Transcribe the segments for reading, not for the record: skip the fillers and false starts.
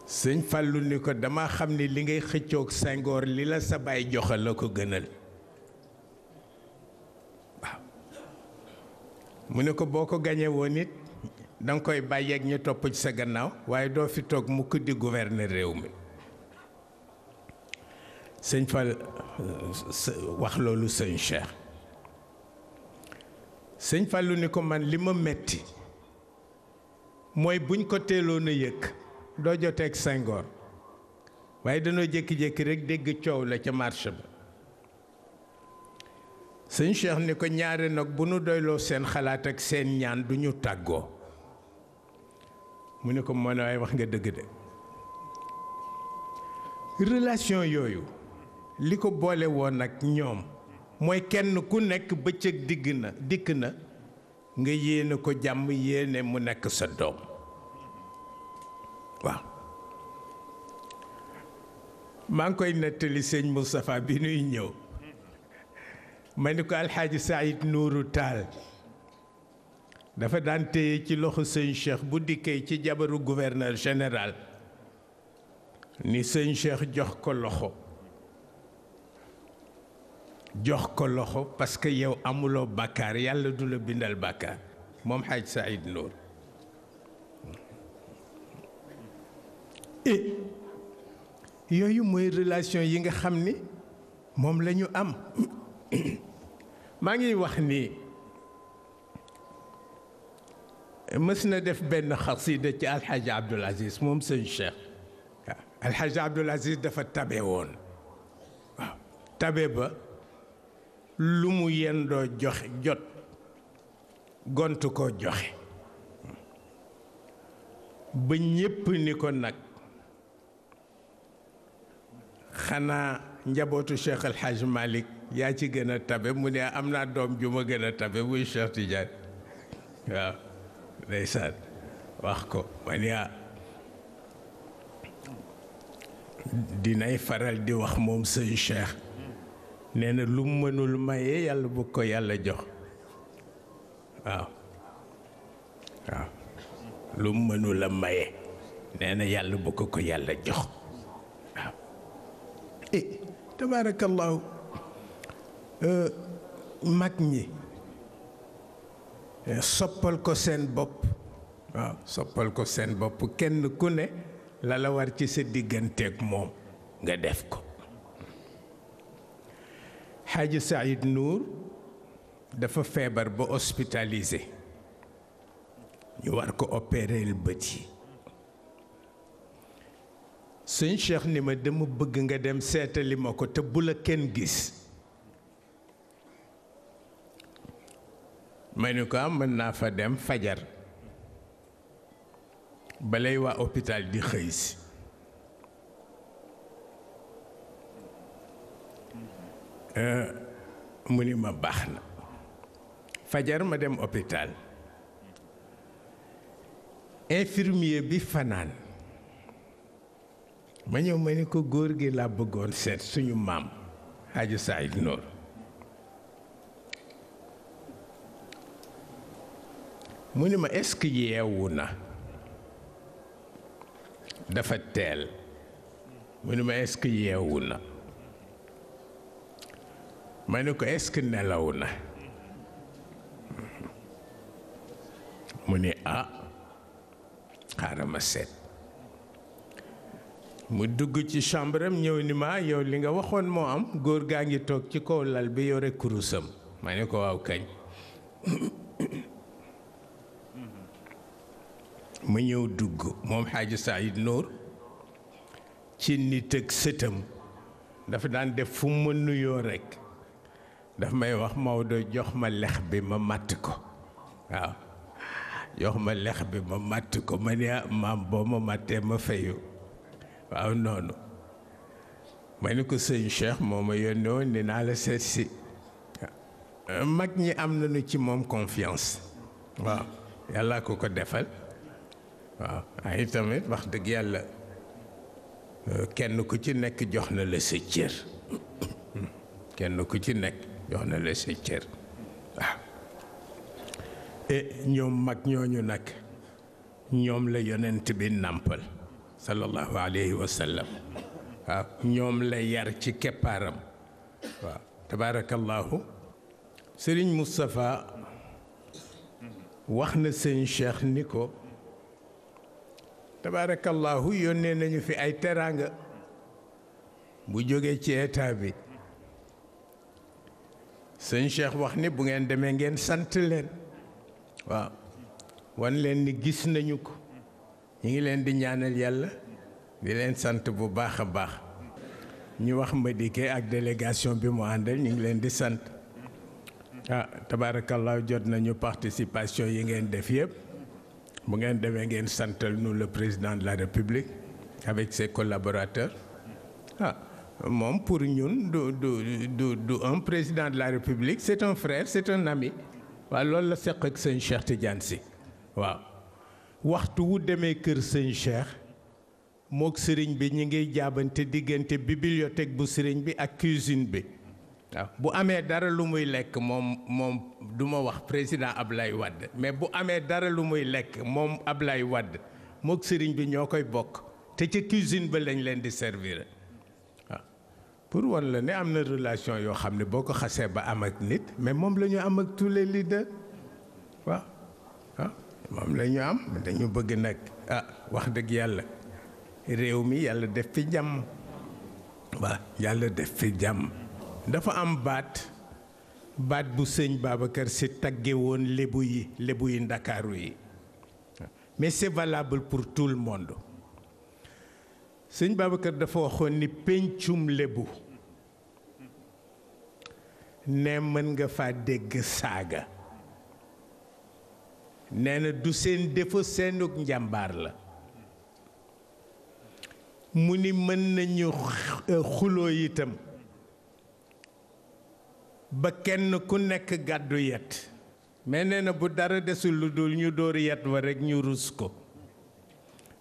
sëñ Fallou ni ko dama xam ni li ngay xëccoog Senghor li la sa baay joxal la ko gënal waaw mu ne ko boo ko gañe woon it danga koy bàyyeeg ñu topp ci sa gannaaw waaye doo fi toog mukk di gouverner réew mi sëñ Fall wax loolu sëñ Cheikh sëñ Fallou ni ko man li ma metti mooy buñ ko teeloon a yëkk doo joteeg Senghor waaye danoo jékki-jékki rek dégg coow la ca marché ba sëñ Cheikh ni ko ñaare nag bu nu doyloo seen xalaat ak seen ñaan du ñu tàggoo mu ne ko moo ne waaye wax nga dëgg de relation yooyu li ko boole woon ak ñoom mooy kenn ku nekk bëccëg dikk na nga yéene ko jàmm yéene mu nekk sa doom waaw maa ngi koy nettali sëñ Moustapha bi nuy ñëw ma ni ko alxaaji Saïd Nourou Tall dafa daan téye ci loxo sëñ Cheikh bu dikkee ci jabaru gouverneur général ni sëñ Cheikh jox ko loxo parce que yow amuloo bàkkaar yàlla du la bindal bàkkaar moom xaaj Saïd Nour yooyu mooy relation yi nga xam ni moom la ñu am maa ngi wax ni mës na def benn xasida ci alxaaji Abdoul Aziz moom sëñ Cheikh waaw alxaaji Abdoul Aziz dafa tabe woon waaw tabe ba lu mu yendoo joxe jot gont koo joxe ba ñépp ni ko nag xanaa njabootu Cheikh El Hadj Malick yaa ci gën a tabe mu ne am naa doom ju ma gën a tabe muy Cheikh Tidiane waaw ndeysaan wax ko ma ne dinay faral di wax moom sëñ Cheikh nee na lu mu mënul maye yàlla bu ko yàlla jox waaw waaw lu mu mënul a maye nee na yàlla bu ko yàlla jox waaw tabaarakallaahu mag ñi soppal ko seen bopp waaw soppal ko seen bopp kenn ku ne la la war ci sa digganteeg moom nga def ko Xaaji Saïd Nour dafa feebar ba hospitalisé ñu war ko opérer bët yi sëñ Cheikh ni ma dama bëgg nga dem seetali ma ko te bu la kenn gis ma ni ko am mën naa fa dem fajar balay waa hôpital di xëy si mu ni ma baax na fajar ma dem hôpital infirmier bi fanaan ma ñëw ma ni ko góor gi laa bëggoon seet suñu maam Hadji Saïd Nour mu ni ma est-ce que yeewu na dafa teel mu ni ma est-ce que yeewu na ma ni ko est-ce que nelaw na mu ni xaaral ma seet mu dugg ci chambre am ñëw ni ma yow li nga waxoon moo am góor gaa ngi toog ci kaw lal bi yore kurusam ma ni ko waaw kañ ma ñëw dugg moom Hadji Saïd Nour ci nit ak sëtam dafa daan def fu ma nuyoo rekk daf may wax Maodo jox ma lex bi ma matt ko waaw jox ma lex bi ma matt ko ma ne maam boo ma mattee ma fayu waaw noonu ma ni ko sëñ Cheikh moo ma yónnee woon dinaa la seet si mag ñi am nañu ci moom confiance waaw yàlla ko defal waaw ay tamit wax dëgg yàlla kenn ku ci nekk jox na la sa cër kenn ku ci nekk jox na la sa cër waaw ñoom mag ñooñu nag ñoom la yonent bi nàmpal sallallahu alayhi wa sallam waaw ñoom la yar ci keppaaram waaw tabaarakallahu sëriñ Moustapha wax na sëñ Cheikh ni ko tabaarakallahu yónnee nañu fi ay teraanga bu jógee ci état bi sëñ Cheikh wax ni bu ngeen demee ngeen sant leen waaw wan leen ni gis nañu ko ñu ngi leen di ñaanal yàlla di leen sant bu baax a baax ñu wax Madické ak délégation bi mu àndal ñu ngi leen di sant tabaarakallah jot nañu participation yi ngeen def yëpp bu ngeen demee ngeen santal nous le président de la République avec ses collaborateurs moom pour ñun du un président de la République c'est un frère c'est un ami waaw loolu la seq ak sëñ Cheikh Tidiane Sy waaw waxtu wu demee kër sëñ Cheikh mook sëriñ bi ñi ngiy jaabante diggante bibliothèque bu sëriñ bi ak cuisine bi waaw bu amee dara lu muy lekk moom du ma wax président Ablaye Wade mais bu amee dara lu muy lekk moom Ablaye Wade mook sëriñ bi ñoo koy bokk te ca cuisine ba lañ leen di servir waaw pour wan la ne am na relation yoo xam ne boo ko xasee ba am ak nit mais moom la ñu am ak tous les leaders waaw moom la ñu am dañu bëgg nag wax dëgg yàlla réew mi yàlla def fi jàmm waaw yàlla def fi jàmm dafa am baat bu sëñ Babacar Sy tagge woon lébu yi ndakaaru yi mais c'est valable pour tout le monde sëñ Babacar dafa waxoon ni pencum lébu ne mën nga fa dégg saaga nee na du seen défaut seenug njàmbaar la mu ni mën nañu xuloo itam ba kenn ku nekk gàddu yet mais nee na bu dara desul lu dul ñu dóor yet wa rekk ñu rus ko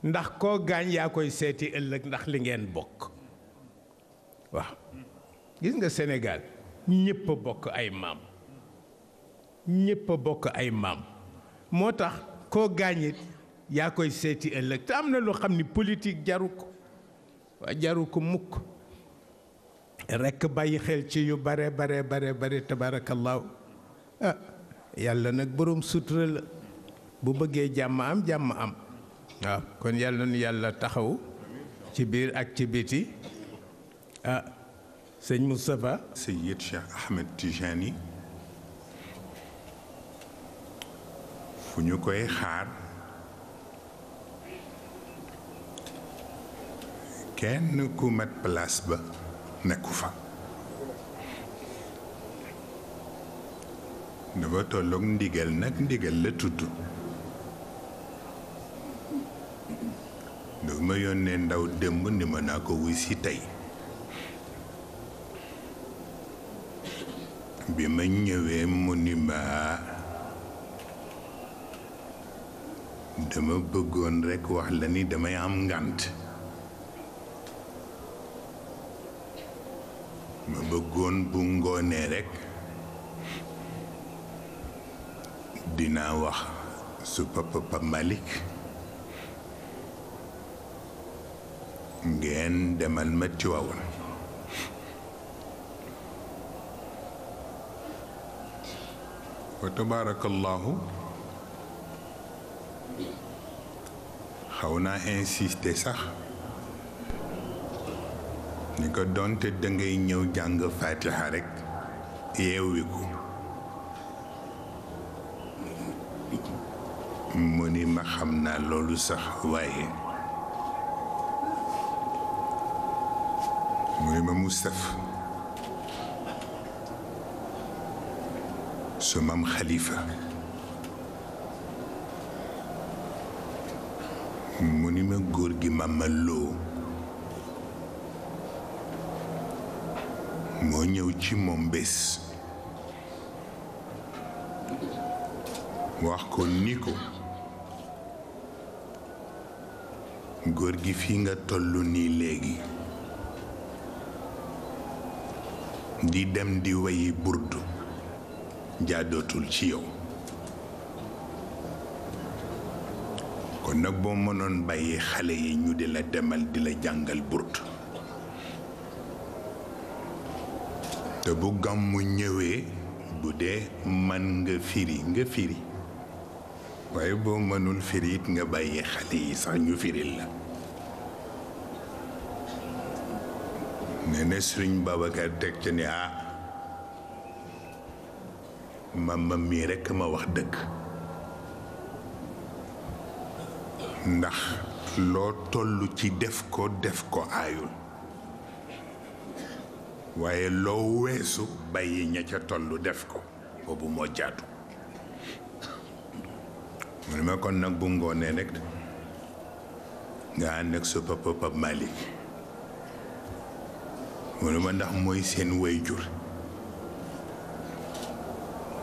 ndax koo gaañ yaa koy seeti ëllëg ndax li ngeen bokk waaw gis nga Sénégal ñépp a bokk ay maam ñépp a bokk ay maam moo tax koo gaañit yaa koy seeti ëllëg te am na loo xam ni politique jaru ko waa jaru ko mukk rekk bàyyi xel ci yu bare tabaarakallaahu yàlla nag boroom sutura la bu bëggee jàmm am waaw kon yàlla nu yàlla taxaw ci biir ak ci biti sëñ Moustapha Seyyid Cheikh Ahmed Tijani fu ñu koy xaar kenn ku mat place ba nekku fa dafa tolloog ndigal nag ndigal la tudd dafa ma yónnee ndaw démb ni ma naa ko wuy si tey bi ma ñëwee mu ni ma dama bëggoon rekk wax la ni damay am ngànt ma bëggoon bu ngoonee rekk dinaa wax su papa Malick ngeen demal ma Tiwaawan wa tabaarakallaahu xaw naa insister sax ni ko doonte dangay ñëw jàng Faatiha rekk yeewi ko mu ni ma xam naa loolu sax waaye mu ni ma Moustapha su maam Xalifa mu ni ma góor gi Mama Lo moo ñëw ci moom bés wax ko ni ko góor gi fii nga tollu nii léegi di dem di wayi burdu jaadootul ci yow kon nag boo mënoon bàyyi xale yi ñu di la demal di la jàngal burd te bu gàmmu ñëwee bu dee man nga firi waaye boo mënul firi it nga bàyyi xale yi sax ñu firil la nee na Sëriñ Babacar teg ca ne mama mii rekk ma wax dëgg ndax loo toll ci def ko aayul waaye loo weesu bàyyi ña ca tollu def ko boobu moo jaatu mu ne ma kon nag bu ngoonee rek nga ànd ak sa papa Malick mu ne ma ndax mooy seen waajur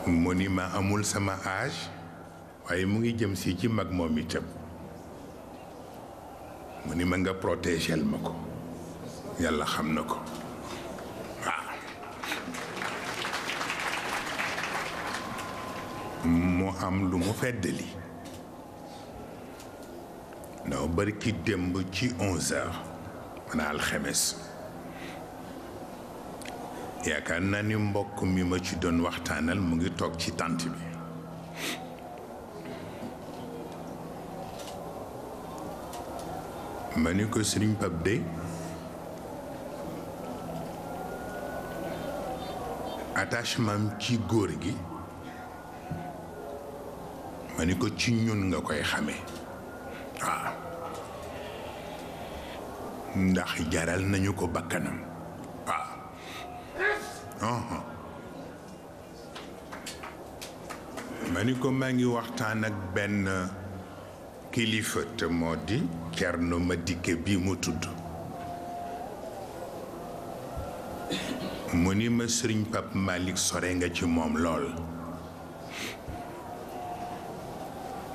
mu ni ma amul sama âge waaye mu ngi jëm si ci mag moom itam mu ni ma nga protégel ma ko yàlla xam na ko mu am lu mu feddali ndax bari ki démb ci 11h mana alxemes yaakaar naa ni mbokk mi ma ci doon waxtaanal mu ngi toog ci tànt bi ma ni ko Sëriñ Pape dey attachement ci góor gi ma ni ko ci ñun nga koy xamee waaw ndax jaral nañu ko bakkanam waaw ma ni ko maa ngi waxtaan ak benn kilifa te moo di Cerno Madické bi mu tudd mu ni ma Sëriñ Pape Malick sore nga ci moom lool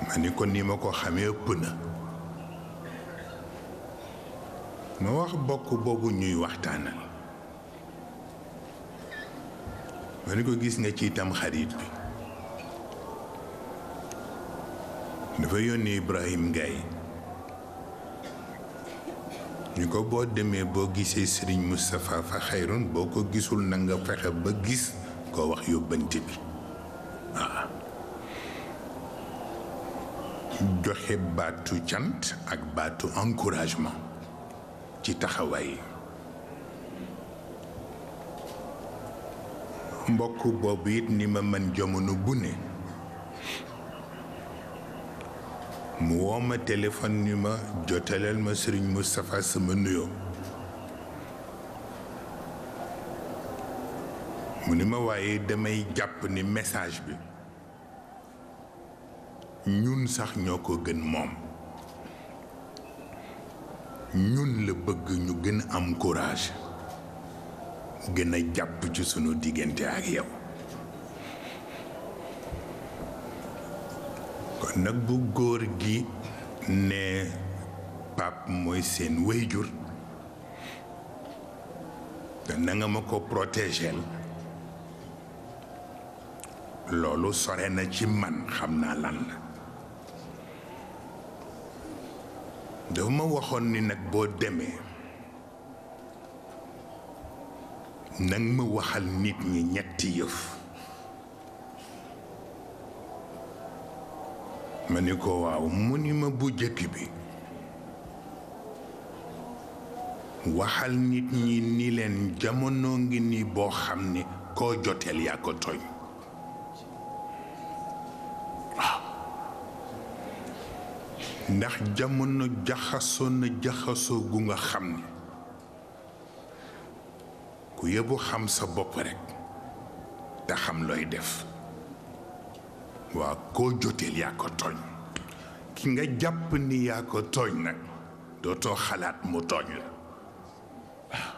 ma ni ko ni ma ko xamee ëpp na ma wax bokk boobu ñuy waxtaanal ma ni ko gis nga ci itam xarit bi dafa yónnee Ibrahim Gaye ñu ko boo demee boo gisee Sëriñ Moustapha fa xayrun boo ko gisul na nga fexe ba gis koo wax yóbbante bi waaw joxe baatu cant ak baatu encouragement ci taxawaay mbokk boobu it ni ma man jamono bu ne mu woo ma téléphone ni ma jotaleel ma Sëriñ Moustapha sama nuyoo mu ni ma waaye damay jàpp ni message bi ñun sax ñoo ko gën moom ñun la bëgg ñu gën am courage gën a jàpp ci sunu diggante ak yow kon nag bu góor gi ne Pape mooy seen wéyjur te na nga ma ko protégeel loolu sore na ci man xam naa lan la dafa ma waxoon ni nag boo demee nag ma waxal nit ñi ñetti yëf ma ni ko waaw mu ni ma bu jëkk bi waxal nit ñi ni leen jamono ngi ni boo xam ni koo joteel yaa ko tooñ ndax jamono jaxasoo na jaxasoo gu nga xam ni ku yëbu xam sa bopp rekk te xam looy def waa koo joteel yaa ko tooñ ki nga jàpp ni yaa ko tooñ nag dootoo xalaat mu tooñ la waaw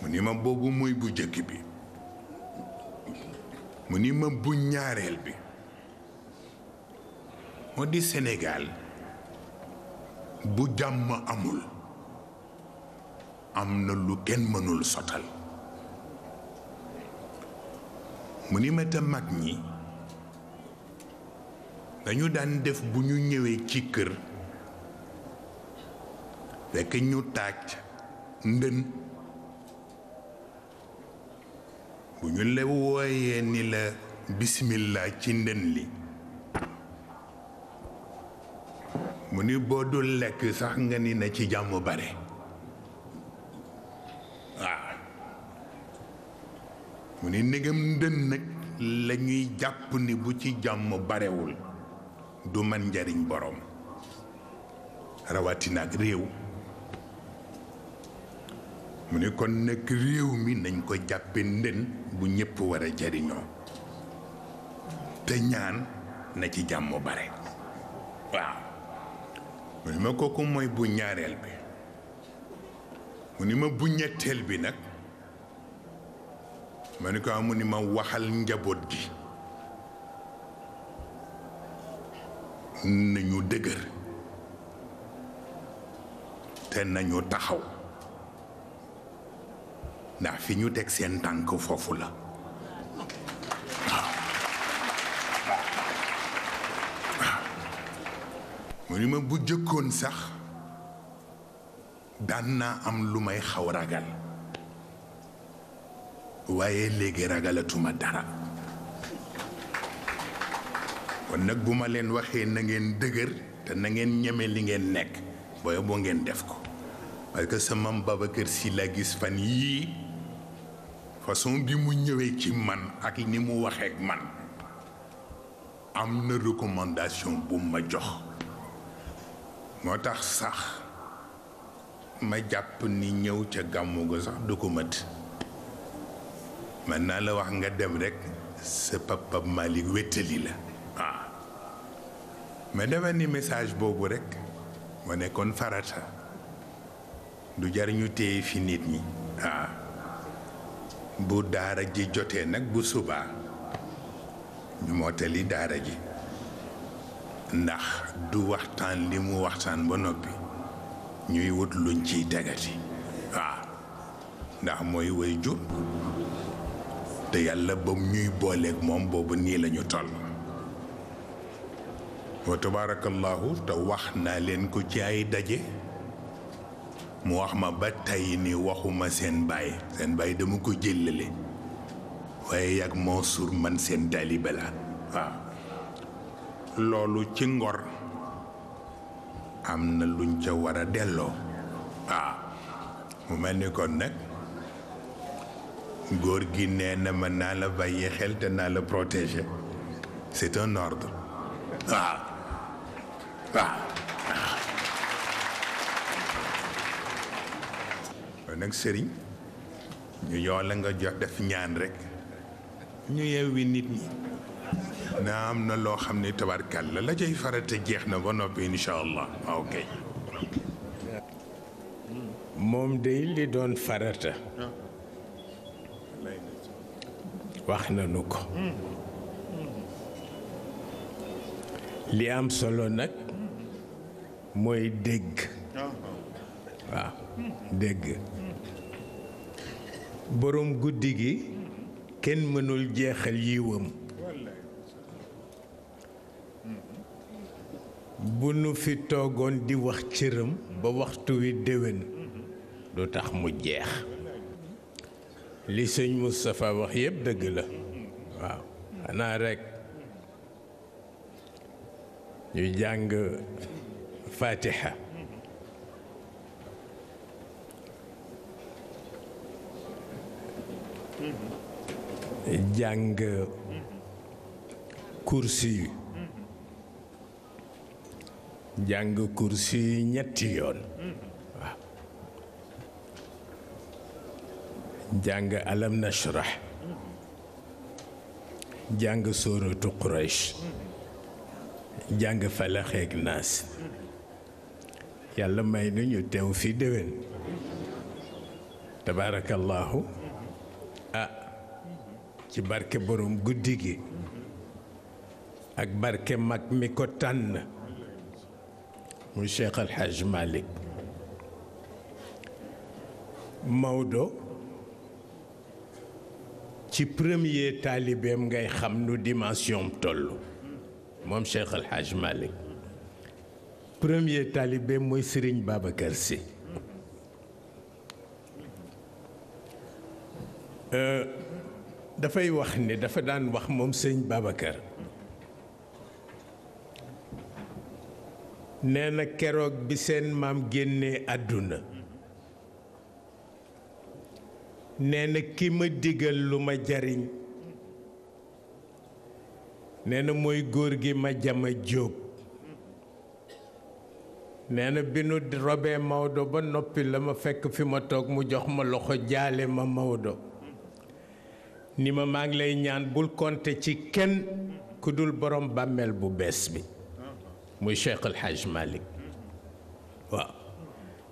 mu ni ma boobu mooy bu jëkk bi mu ni ma bu ñaareel bi moo di Sénégal bu jàmm amul am na lu kenn mënul sotal mu ni ma te mag ñi dañu daan def bu ñu ñëwee ci kër fekk ñu taaj ndën bu ñu la wooyee ni la bismillah ci ndën li mu ni boo dul lekk sax nga ni na ci jàmm bare waaw mu ni ndegam ndën nag la ñuy jàpp ni bu ci jàmm barewul du man njariñ boroom rawatina ak réew mu ni kon nag réew mi nañ ko jàppe ndën bu ñépp war a jariñoo te ñaan na ci jàmm bare waaw mu ni ma kooku mooy bu ñaareel bi mu ni ma bu ñetteel bi nag ma ni ko mu ni ma waxal njaboot gi nañu dëgër te nañu taxaw ndax fi ñu teg seen tànk foofu la mu ni ma bu jëkkoon sax daan naa am lu may xaw ragal waaye léegi ragalatuma dara kon nag bu ma leen waxee na ngeen dëgër te na ngeen ñeme li ngeen nekk booy boo ngeen def ko parce que sama Babacar Sy la gis fan yii façon bi mu ñëwee ci man ak ni mu waxee ak man am na recommandation bu ma jox moo tax sax ma jàpp ni ñëw ca gàmmu ga sax du ko mët man naa la wax nga dem rekk sa papa Malick wéttali la waaw mais dafa ni message boobu rekk moo nekkoon farata du jar ñu téye fi nit ñi waaw bu daara ji jotee nag bu subaa ñu mottali daara ji ndax du waxtaan li mu waxtaan ba noppi ñuy wut luñ ciy tegati waaw ndax mooy way jur te yàlla ba ñuy booleeg moom boobu nii lañu toll wa tabarakallahu te wax naa leen ko ci ay daje mu wax ma ba tey ni waxuma seen baay dama ko jëllale waaye yàgg Mansour man seen taalibe la waaw loolu ci ngor am na luñ ca war a delloo waaw mu mel ni kon nag góor gi nee na ma naa la bàyyi xel te naa la protéger c'est un ordre waaw waaw nag sëriñ ñu yow la nga jox def ñaan rekk ñu yewwi nit ñi naa am na loo xam ne tabarkàlla la cay farata jeex na ba noppi insha allah waaw kay moom day li doon farata wax nañu ko li am solo nag mooy dégg waaw dégg boroom guddi gi kenn mënul jeexal yiwam bu nu fi toogoon di wax cëram ba waxtu wi déwén du tax mu jeex li sëñ Moustapha wax yépp dëgg la waaw xanaa rekk ñu jàng Fatiha jàng kursi yu jàng kursi yu ñetti yoon waaw jàng alam nashrah jàng sóoratu Quraysh jàng falaxeek naas yàlla may nu ñu teew fi déwén tabaarakallaahu ci barke borom guddi gi ak barke mag mi ko tànn mu Cheikh Al Hadj Malick Maodo ci premier taalibeem ngay xam nu dimension toll moom Cheikh El Hadj Malick premier talibé mooy Serigne Babacar Sy dafay wax ni dafa daan wax moom Serigne Babacar nee na keroog bi seen maam génnee àdduna nee na ki ma digal lu ma jariñ nee na mooy góor gi ma jama jóob nee na bi nu robee Maodo ba noppi la ma fekk fi ma toog mu jox ma loxo jaale ma Maodo ni ma maa ngi lay ñaan bul konte ci kenn ku dul borom bàmmeel bu bees bi muy Cheikh El Hadj Malick waaw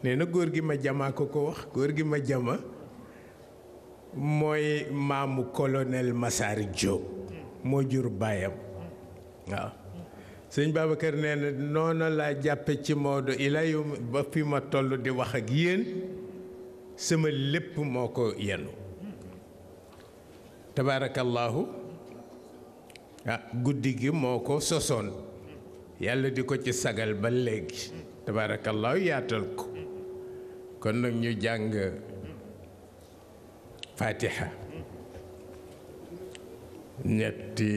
nee na góor gi ma jama ko wax góor gi ma jama mooy maamu colonel Massar Diop moo jur baayam waaw sëñ Babacar nee na noonu laa jàppe ci Maodo ilayu ba fi ma toll di wax ak yéen sama lépp moo ko yenu tabaarakallaahu guddi gi moo ko sosoon yàlla di ko ci sagal ba léegi tabaarakallaahu yaatal ko kon nag ñu jàng fatiha ñetti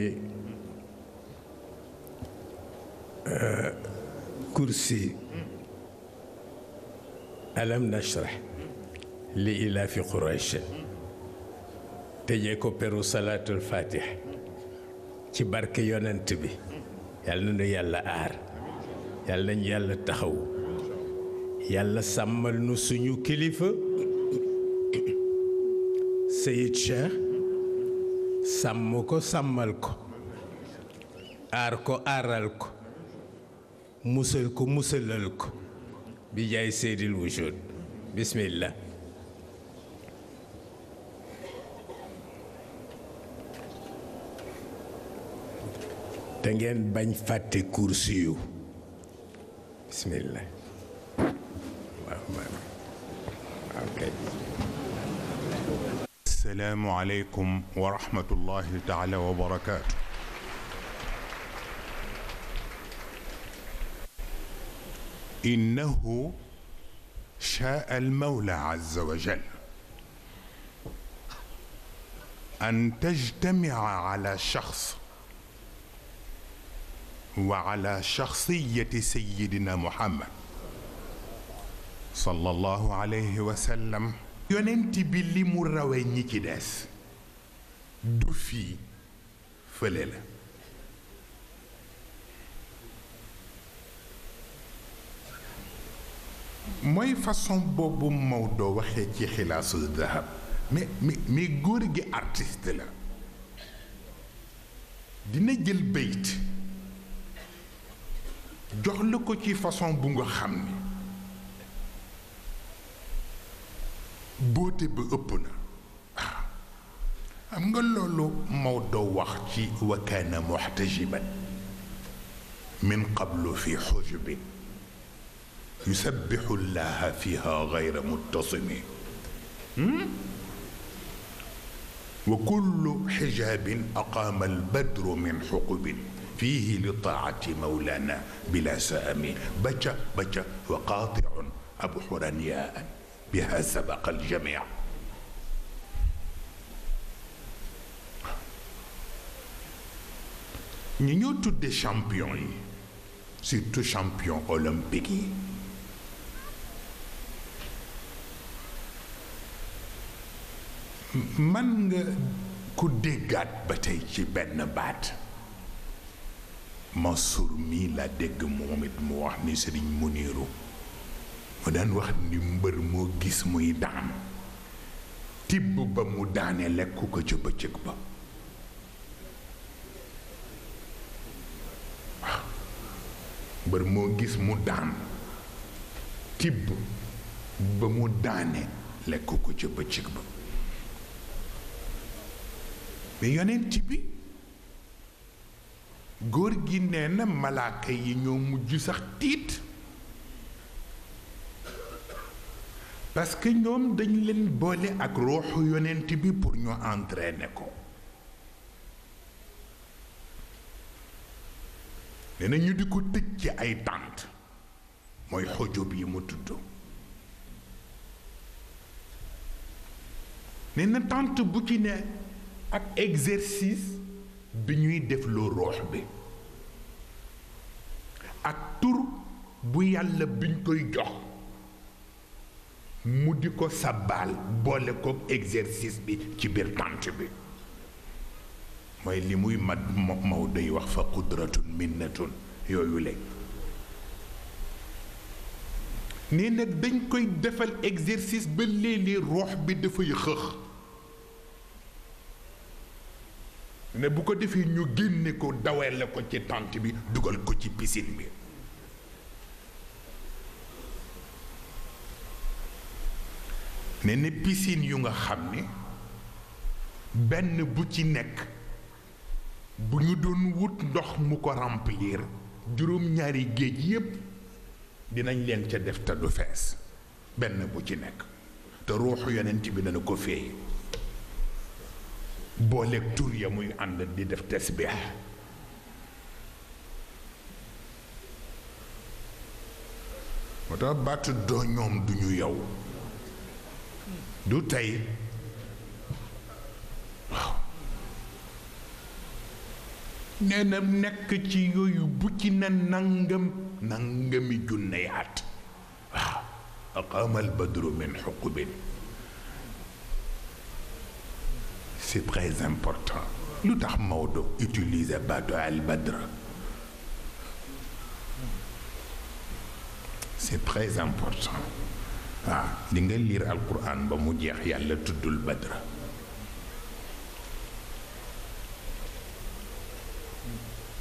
kursi alam nashrah li ilaafi quraysh tëjee ko peru salaatul fatiha ci barke yonent bi yàlla na nu yàlla aar yàlla nañu yàlla taxaw yàlla sàmmal nu suñu kilifa Seyid Cheikh sàmm ko sàmmal ko aar ko aaral ko musal ko musalal ko bi jaay seydil wujud bismillah te ngeen bañ fàtte kursi yu bismillah okay. Assalaamu aleykum wa rahmatullahi taala wa barakaatu. Innahu shaa al-mawla azza wa jal an tajtamia ala shaxs wa ala shaxsiyati sayyidina Muhammad sallallahu alayhi wa sallam. Yonent bi li mu rawee ñi ci des du fii fële la. mooy façon boobu Maodo waxee ci xilaasu dahab mais góor gi artiste la dina jël bayt jox la ko ci façon bu nga xam ni boote ba ëpp na am nga loolu Maodo wax ci wa kaana muhtajiban min qablu fi xujubin yusabbihu llaha fiha gayra muttasimi wa kullu xijabin aqaama albadru min xuqubin fihi li taati mawlana bila saami baca wa qaatiun abxuran yaan biha sabaqa aljamia. ñi ñoo tudde champion yi surtout champion olympique yi man nga ku déggaat ba tey ci benn baat Mansour mii la dégg moom it mu wax ni Sëriñ Muniiru mu daan wax ni mbër moo gis muy daan tibb ba mu daane lekku ko ca bëccëg ba. waaw mbër moo gis mu daan tibb ba mu daane lekku ko ca bëccëg ba. mais yonent bi góor gi nee na malaaka yi ñoo mujj sax tiit parce que ñoom dañ leen boole ak ruuxu yonent bi pour ñu entraîner ko nee na ñu di ko tëj ci ay tànt mooy xujub yi mu tudd nee na tànt bu ci ne ak exercice bi ñuy def loo roox bi ak tur bu yàlla biñ koy jox mu di ko sabbaal boole ko exercice bi ci biir tànt bi mooy li muy mat Maodo yi wax fa qudratun minnatun yooyu léegi nee nag dañ koy defal exercice ba léeg-léeg roox bi dafay xëx ne bu ko defee ñu génne ko dawale ko ci tànt bi dugal ko ci piscine bi ne ne piscine yu nga xam ne benn bu ci nekk bu ñu doon wut ndox mu ko remplir juróom-ñaari géej yépp dinañ leen ca def te du fees benn bu ci nekk te ruuxu yonent bi dana ko féey booleeg tur ya muy ànd di def tasbix moo tax baatu doo ñoom duñu yow du tey waaw nee na nekk ci yooyu bu ci ne nangami junney at waaw aqaamal badru min xuqubin c'est très important lu tax Maodo utiliser baatu al badr c'est très important waaw di nga lire alquran ba mu jeex yàlla tuddul badr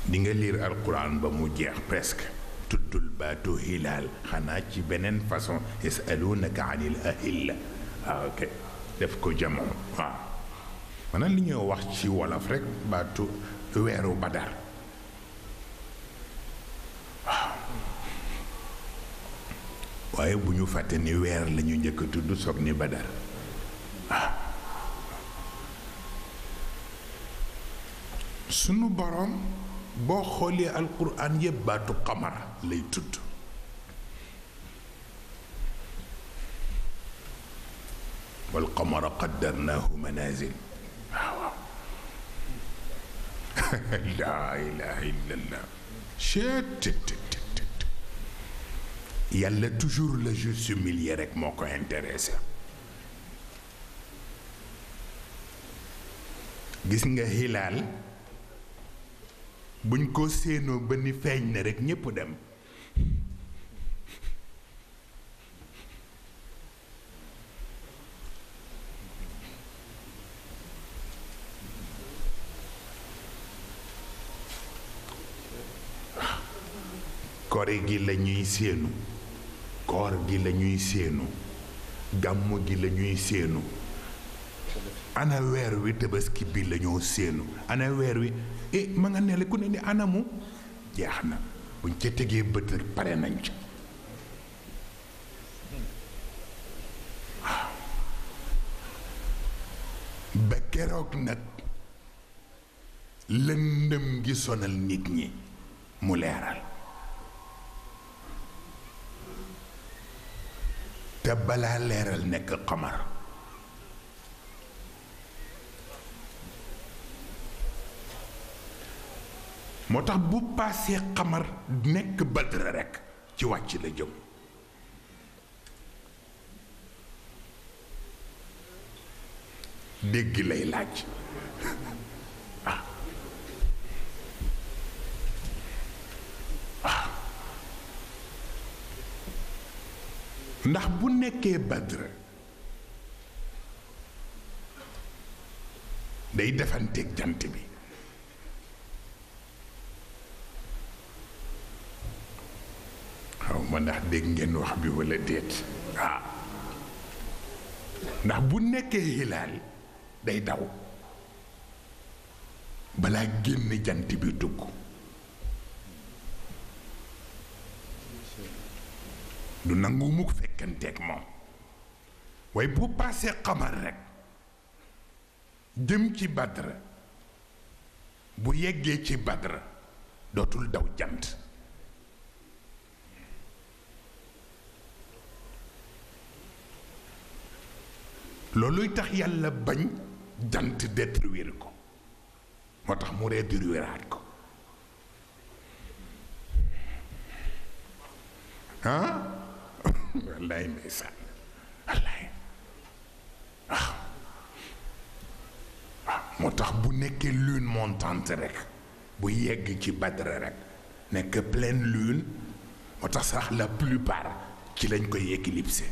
di nga lire alquran ba mu jeex presque tuddul baatu hilaal xanaa ci beneen façon yasalunaka anil ahilla waaw ok def ko jamono waaw maanaam li ñuy wax ci wolof rekk baatu weeru badar waaw waaye bu ñu fàtte ni weer la ñu njëkk a tudd soog ni badar waaw sunu boroom boo xoolee alquran yëpp baatu qamar lay tudd wal qamara qaddarnaahu manazil waaw laa ilaha illallah yàlla toujours le juste milieu rek moo ko intéressé gis nga hilaal buñ ko séenoo ba ni feeñ na rek ñépp dem kore gi la ñuy séenu koor gi la ñuy séenu gàmmu gi la ñuy séenu ana weer wi tabaski bi la ñoo séenu ana weer wi ma nga ne ku ne ni anamu jeex na buñ ca tegee bët rek pare nañ ca waaw ba keroog nag lëndëm gi sonal nit ñi mu leeral te balaa leeral nekk xamar moo tax bu paasee xamar nekk badra rekk ci wàcc la jëm dégg lay laaj ndax bu nekkee badr day defanteeg jant bi xaw ma ndax dégg ngeen wax bi walla déet ndax bu nekkee hilaal day daw balaa génn jant bi dugg du nangu mukk fekkanteeg moom waaye bu paasee xamar rekk jëm ci badr bu yeggee ci badr dootul daw jant looluy tax yàlla bañ jant détruire ko moo tax mu réduiraat ko ah wallaay ndeysaan wallaay waaw moo tax bu nekkee lune montante rek bu yegg ci Badr rek nekk pleine lune moo tax sax la plupart ci lañ koy éclipser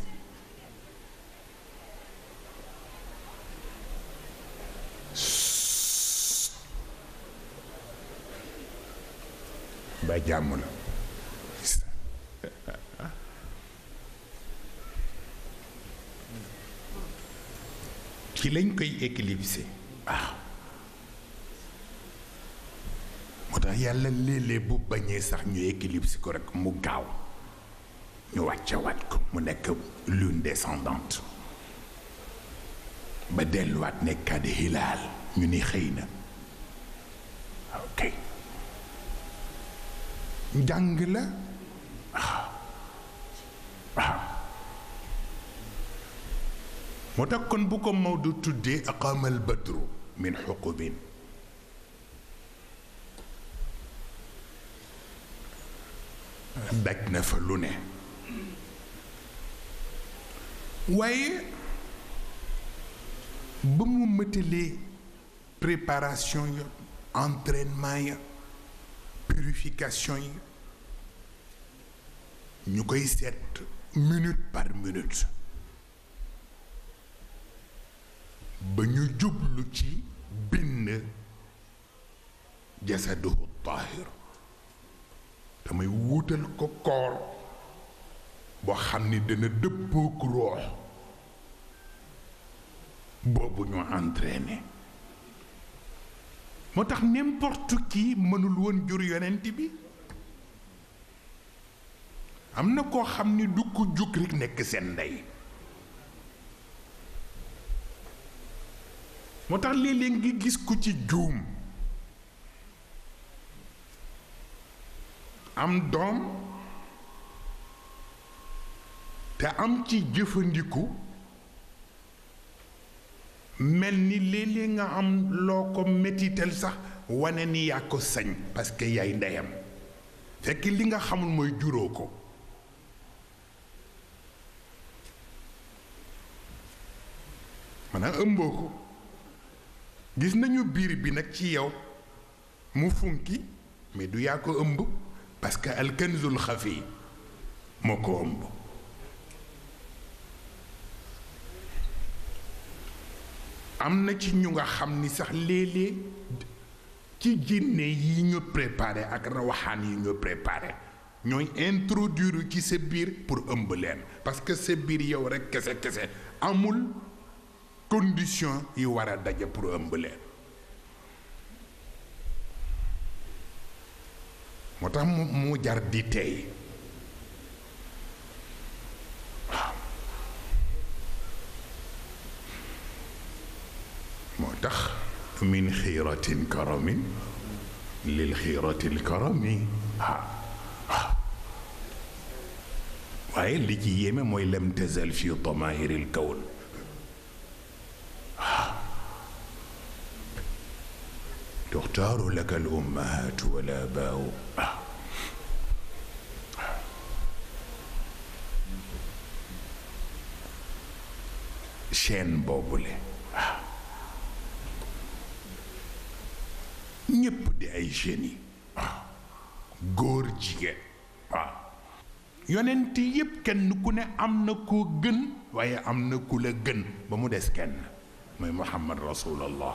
ba jàmm la ci lañ koy éclipser waaw moo tax yàlla léeg-léeg bu bañee sax ñu éclipser ko rek mu gaaw ñu wàccewaat ko mu nekk lune descendante ba delluwaat nekkaat hilaal ñu ni xëy na ok njàng la waaw waaw moo tax kon bu ko Maodo tuddee aqaamal badru min xuqubin daj na fa lu ne waaye ba mu mëtalee préparation ya entraînement ya purification yi ñu koy seet minute par minute ba ñu jublu ci bind jasaduhu taahir damay wuutal ko koor boo xam ni dana dëppook roox boobu ñu entraîné moo tax n'importe qui mënul woon jur yonent bi am na koo xam ni du ko jug rekk nekk seen ndey moo tax léeg-léeg ngi gis ku ci juum am doom te am ci jëfandiku mel ni léeg-léeg nga am loo ko mettital sax wane ni yaa ko sañ parce que yaay ndeyam fekk li nga xamul mooy juróo ko maanaam ëmboo ko gis nañu biir bi nag ci yow mu funki mais du yaa ko ëmb parce que alkanzul xafi moo ko ëmb am na ci ñu nga xam ni sax léeg-léeg ci jinne yi ñu préparé ak rawaxaan yi ñu préparé ñooy introduire ci sa biir pour ëmb leen parce que sa biir yow rekk kese kese amul condition yi war a daje pour ëmb leen moo tax mu jar di tey waaw moo tax min xiiratin karamin lil xiiratil karami waaye li ci yéeme mooy lam tazal fi damairil kawn tuxtaaru laka al ummahaatu wal aabaau chaîne boobule ñépp di ay génie góor jigéen yonent yépp kenn ku ne am na koo gën waaye am na ku la gën ba mu des kenn mooy Muhammad Rasulallah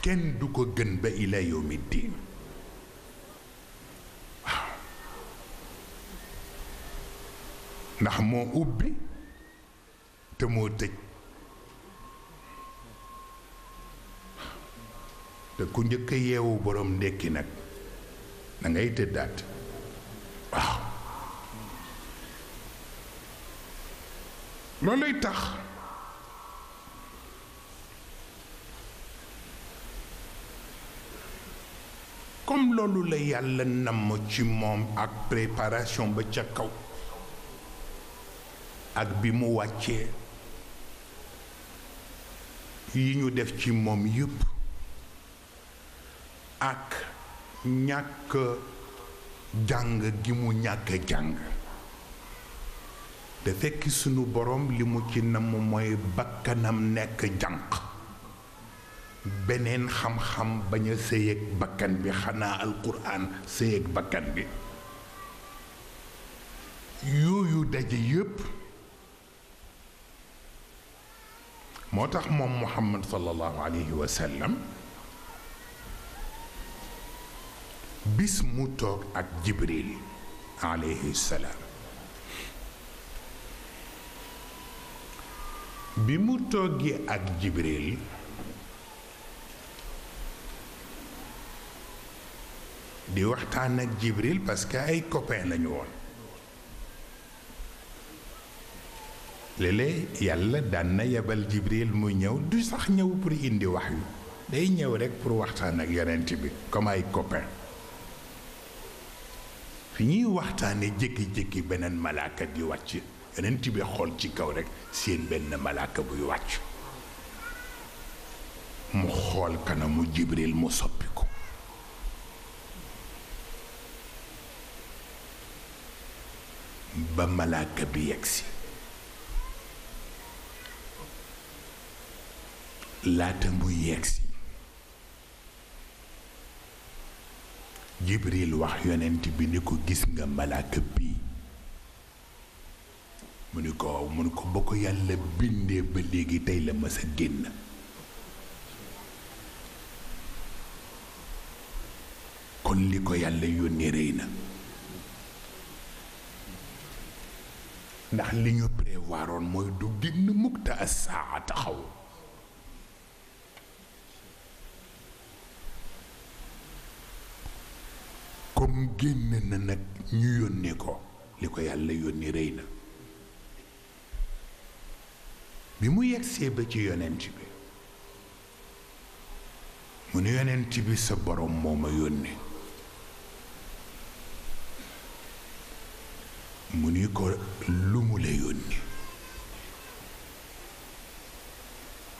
kenn du ko gën ba ila yawmi diin ndax moo ubbi te moo tëj te ku njëkk a yeewu borom ndekki nag da ngay tëddaat waaw loolay tax comme loolu la yàlla namm ci moom ak préparation ba ca kaw ak bi mu wàccee yi ñu def ci moom yépp ak ñàkk jàng gi mu ñàkk jàng te fekk sunu borom li mu ci namm mooy bakkanam nekk jànq beneen xam-xam bañ a sëy ak bakkan bi xanaa alquran sëy ak bakkan bi yooyu daje yépp moo tax moom Muhammad sallallahu alayhi wa sallam bis mu toog ak Jibril alayhi salaam bi mu toogee ak Jibril di waxtaan ak Jibril parce que ay copains lañu woon léeg-léeg yàlla daan na yebal Jibril mu ñëw du sax ñëw pour indi wax yu day ñëw rekk pour waxtaan ak yonent bi comme ay copains fi ñuy waxtaane jékki-jékki beneen malaaka di wàcc yonent bi xool ci kaw rekk seen benn malaaka buy wàcc mu xool kanamu Jibril mu soppi ko ba malaaka bi yegsi laata muy yegsi Jibril wax yonent bi ni ko gis nga malaaka bii mu ni ko ba ko yàlla bindee ba léegi tey la mës a génn kon li ko yàlla yónni rëy na ndax li ñu prévoiroon mooy du génn mukk te as-saa taxaw comme génn na nag ñu yónni ko li ko yàlla yónni rëy na bi mu yegsee ba ci yonent bi mu ne yonent bi sa borom moo ma yónni mu ni ko lu mu la yónni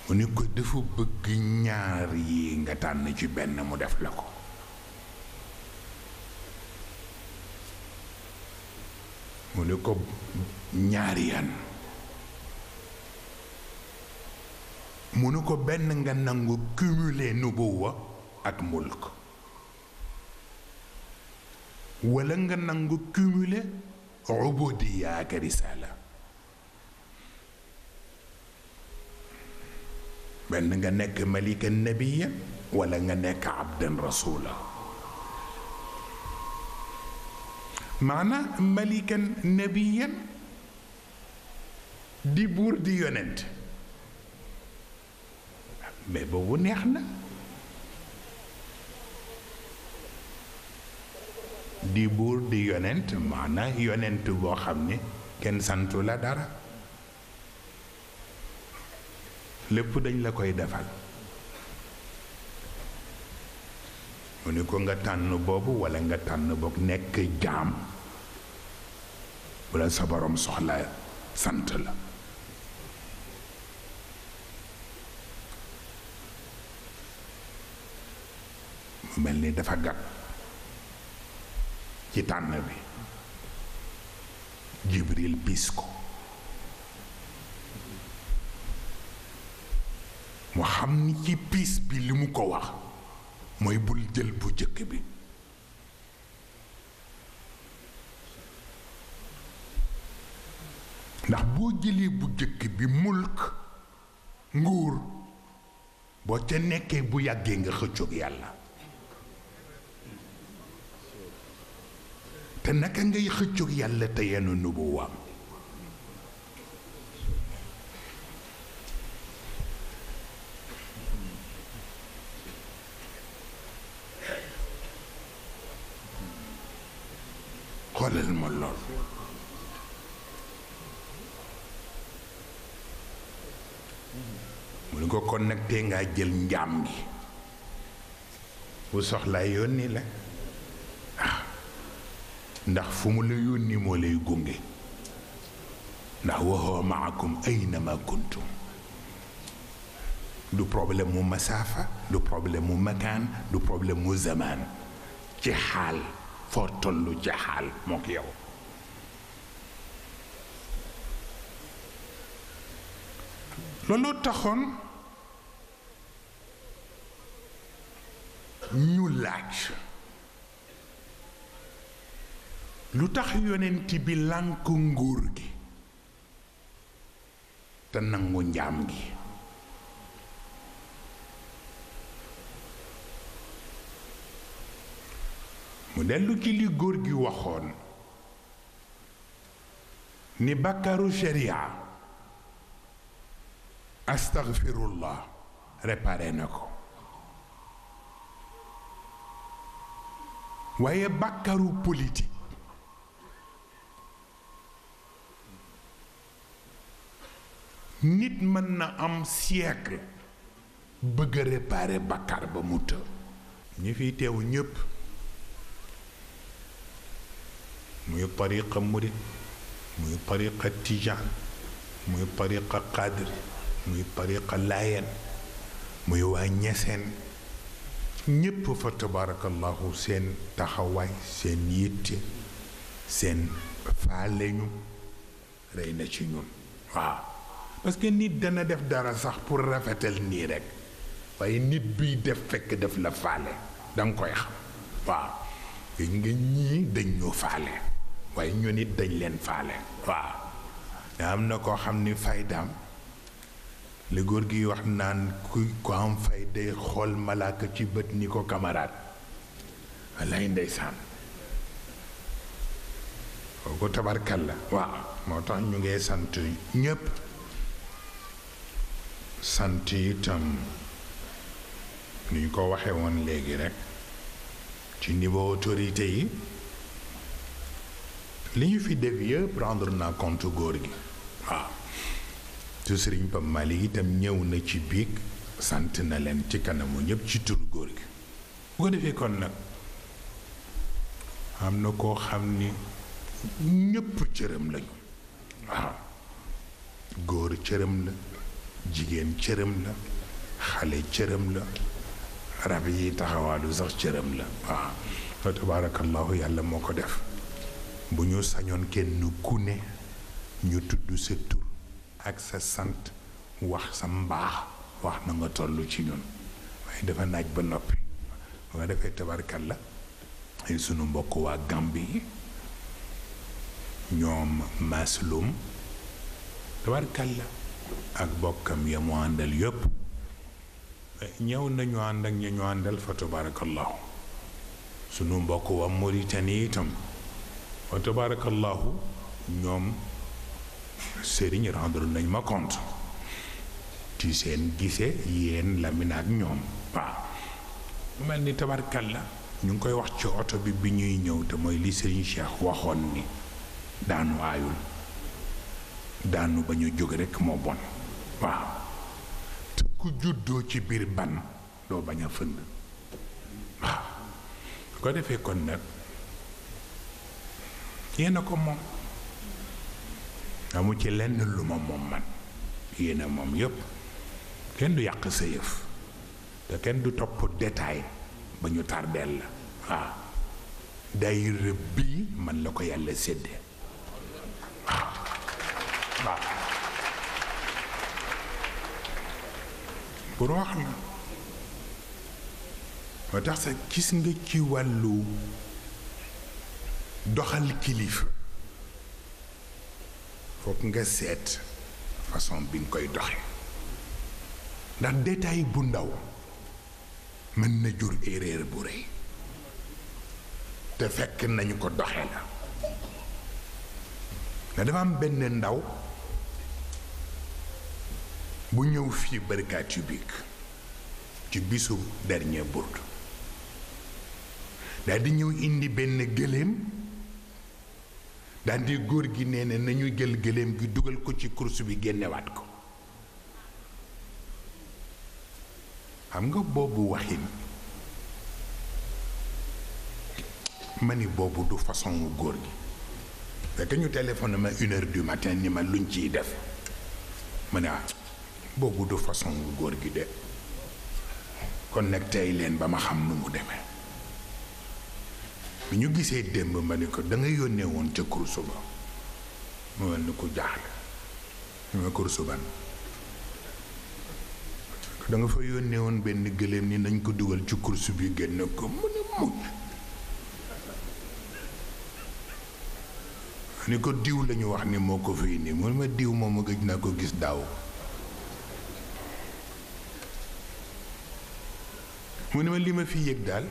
mu ni ko dafa bëgg ñaar yi nga tànn ci benn mu def la ko mu ni ko ñaari yan mu ni ko benn nga nangu cumuler nubuwa ak mulk walla nga nangu cumuler ubudiya ak risala benn nga nekk malikan nabiya walla nga nekk abdan rasula maana malikan nabiyan di buur di yonent mais boobu neex na di buur di yonent maana yonent boo xam ne kenn santu la dara lépp dañ la koy defal mu ni ko nga tànn boobu walla nga tànn boog nekk jaam bu la sa borom soxla sant la mu mel ni dafa gàtt ci tànn bi Jibril bis ko mu xam ni ci piis bi li mu ko wax mooy bul jël bu jëkk bi ndax boo jëlee bu jëkk bi mulk nguur boo ca nekkee bu yàggee nga xëccoog yàlla te naka ngay xëccoog yàlla te yenu nubuwaam xoolal ma lool mu ni ko kon nag tee ngaa jël njaam gi bu soxlaa yónni la ndax fu mu la yónni moo lay gunge ndax wa huwa maakum aynama kuntum du problème mu masaafa du problème mu makaan du problème mu zamaan ci xaal foo tollu ci xaal moo ko yow looloo taxoon ñu laaj lu tax yonent bi lànk nguur gi te nangu njaam gi mu dellu ci li góor gi waxoon ni bàkkaaru sharia astaghfirullah réparé na ko waaye bàkkaaru politique nit mën na am siècle bëgg a réparé bàkkaar ba mu të ñi fiy teew ñépp muy tariqa murit muy tariqa tijaan muy tariqa qadir muy tariqa laayeen muy waa ñeseen ñépp fa tabarakallahu seen taxawaay seen yitte seen faaleñu rey na ci ñun waaw parce que nit dana def dara sax pour rafetal nii rekk waaye nit biy def fekk def la faale danga koy xam waaw gis nga ñii dañ ñu faale waaye ñu nit dañ leen faale waaw te am na koo xam ni faydaam li góor gi wax naan ku am fay day xool malaaka ci bët ni ko camarade wallaay ndeysaan kooku tabarkal la waaw moo tax ñu ngee sant ñépp sant itam ni ñu ko waxee woon léegi rekk ci niveau autorité yi li ñu fi def yëpp rendre na compte góor gi waaw te Sëriñ Pape Malick itam ñëw na ci biig sant na leen ci kanamu ñëpp ci tur góor gi bu ko defee kon nag am na koo xam ni ñëpp cëram lañu waaw góor cëram la jigéen cëram la xale cëram la rab yi taxawaalu sax cëram la waaw fa tabaarakallahu yàlla moo ko def bu ñu sañoon kenn ku ne ñu tudd sa tur ak sa sant wax sa mbaax wax na nga toll ci ñun waaye dafa naaj ba noppi ba nga defee tabarakalla ay sunu mbokk waa Gambie ñoom maslum tabarakalla ak bokkam ya mu àndal yépp ñëw nañu ànd ak ña ñu àndal fa tabaarakallahu sunu mbokk waa Mauritanie itam fa tabaarakallahu ñoom sëriñ rendre nañ ma compte ci seen gise yéen Lamine ak ñoom waaw mu mel ni tabarakalla ñu ngi koy wax ci oto bi ñuy ñëw te mooy li sëriñ Cheikh waxoon ni daanu aayul daanu ba ñu jóg rekk moo bon waaw te ku juddoo ci biir ban doo bañ a fënd waaw su ko defee kon nag yéen a ko moom amu ci lenn lu ma moom man yéen a moom yépp kenn du yàq sa yëf te kenn du topp détail ba ñu tardeel la waaw daayira bii man la ko yàlla séddee waaw pour wax la moo tax sax gis nga ci wàllu doxal kilifa fokk nga seet façon bi nga koy doxe ndax détail bu ndaw mën na jur erreur bu rëy te fekk nañu ko doxe la nga dafa am benn ndaw bu ñëw fii barkaati biig ci bisu dernier bourde daal di ñëw indi benn gëléem daal di góor gi nee na nañu jël gëléem gi dugal ko ci course bi génnewaat ko xam nga boobu waxin ma ni boobu du façon wu góor gi fekk ñu téléphone ma 1h du matin ni ma luñ ciy def ma ne boobu du façon wu góor gi de kon nag tey leen ba ma xam nu mu demee bi ñu gisee démb ma ni ko da nga yónnee woon ca kursu ba mu mel ni ku jaaxle ñu ma kursu ban da nga fa yónnee woon benn gëléem ni nañ ko dugal ci kursu bi génn ko mu ne mucc ni ko diw lañu wax ni moo ko fi indi mu ne ma diw moom ma gëj naa ko gis daaw mu ne ma li ma fi yëg daal